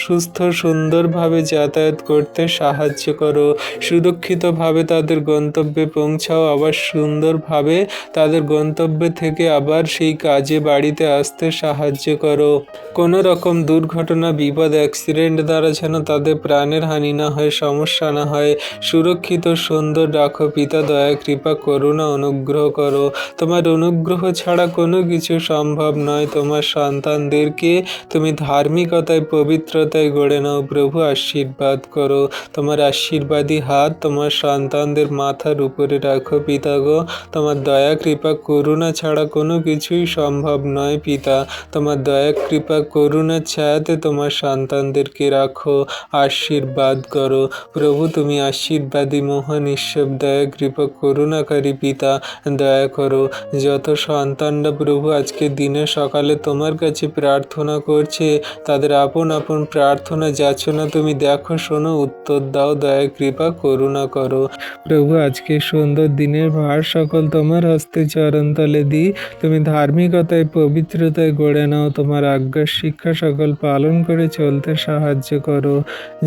সুস্থ সুন্দরভাবে যাতায়াত করতে সাহায্য করো। সুরক্ষিতভাবে তাদের গন্তব্যে পৌঁছাও, আবার সুন্দরভাবে তাদের গন্তব্যে থেকে আবার সেই কাজে বাড়িতে আসতে সাহায্য করো। কোনো রকম দুর্ঘটনা, বিপদ, অ্যাক্সিডেন্ট দ্বারা যেন তাদের প্রাণের হানি না হয়, সমস্যা না হয়, সুরক্ষিত সুন্দর রাখো পিতা। দয়া কৃপা করুণা অনুগ্রহ করো। তোমার অনুগ্রহ ছাড়া কোনো কিছু সম্ভব নয়। তোমার সন্তানদেরকে তুমি ধার্মিকতায়, পবিত্রতায় গড়ে নাও প্রভু, আশীর্বাদ করো। তোমার আশীর্বাদী হাত তোমার সন্তানদের মাথার উপরে রাখো পিতা গো। তোমার দয়া কৃপা করুণা ছাড়া কোনো কিছুই সম্ভব নয় পিতা। তোমার দয়া কৃপা করুণার ছায়াতে তোমার সন্তানদেরকে রাখো, আশীর্বাদ করো প্রভু। তুমি আশীর্বাদী মহান ঈশ্বর, দয়া কৃপা করুণাকারী পিতা, দয়া করো। যত সন্তানরা প্রভু আজকে দিনে সকালে তোমার কাছে প্রার্থনা করছে, তাদের আপন আপন প্রার্থনা যাচনা তুমি দেখো, শোনো, উত্তর দাও, দয়া কৃপা করুণা করো প্রভু। আজকে সুন্দর দিনের ভার সকল তোমার হস্তে চরণতলে দিই। তুমি ধার্মিকতায়, পবিত্রতায় গড়ে নাও। তোমার আজ্ঞার শিক্ষা সকল পালন করে চলতে সাহায্য করো।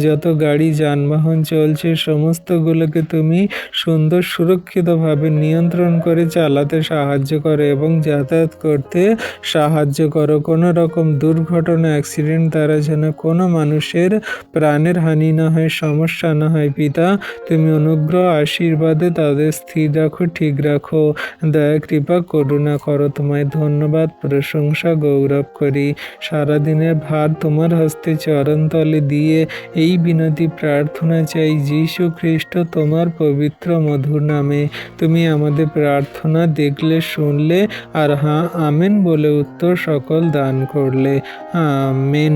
যত গাড়ি যানবাহন চলছে সমস্তগুলোকে তুমি সুন্দর সুরক্ষিতভাবে নিয়ন্ত্রণ করে চালাতে সাহায্য করো এবং যাতায়াত করতে সাহায্য করো। কোনো রকম দুর্ঘটনা, অ্যাক্সিডেন্ট দ্বারা যেন কোনো মানুষের প্রাণের হানি না হয়, সমস্যা না হয় পিতা। তুমি অনুগ্রহ আশীর্বাদে তাদের স্থির রাখো, ঠিক রাখো, দয়া কৃপা করুণা করো। তোমায় ধন্যবাদ, প্রশংসা, গৌরব করি। সারাদিনের ভার তোমার হস্তে চরণতলে দিয়ে এই বিনতি প্রার্থনা চাই যীশু খ্রিস্ট তোমার পবিত্র মধুর নামে। তুমি আমাদের প্রার্থনা দেখলে, শুনলে, আর হ্যাঁ আমেন বলে উত্তর সকল দান করলে। আমেন।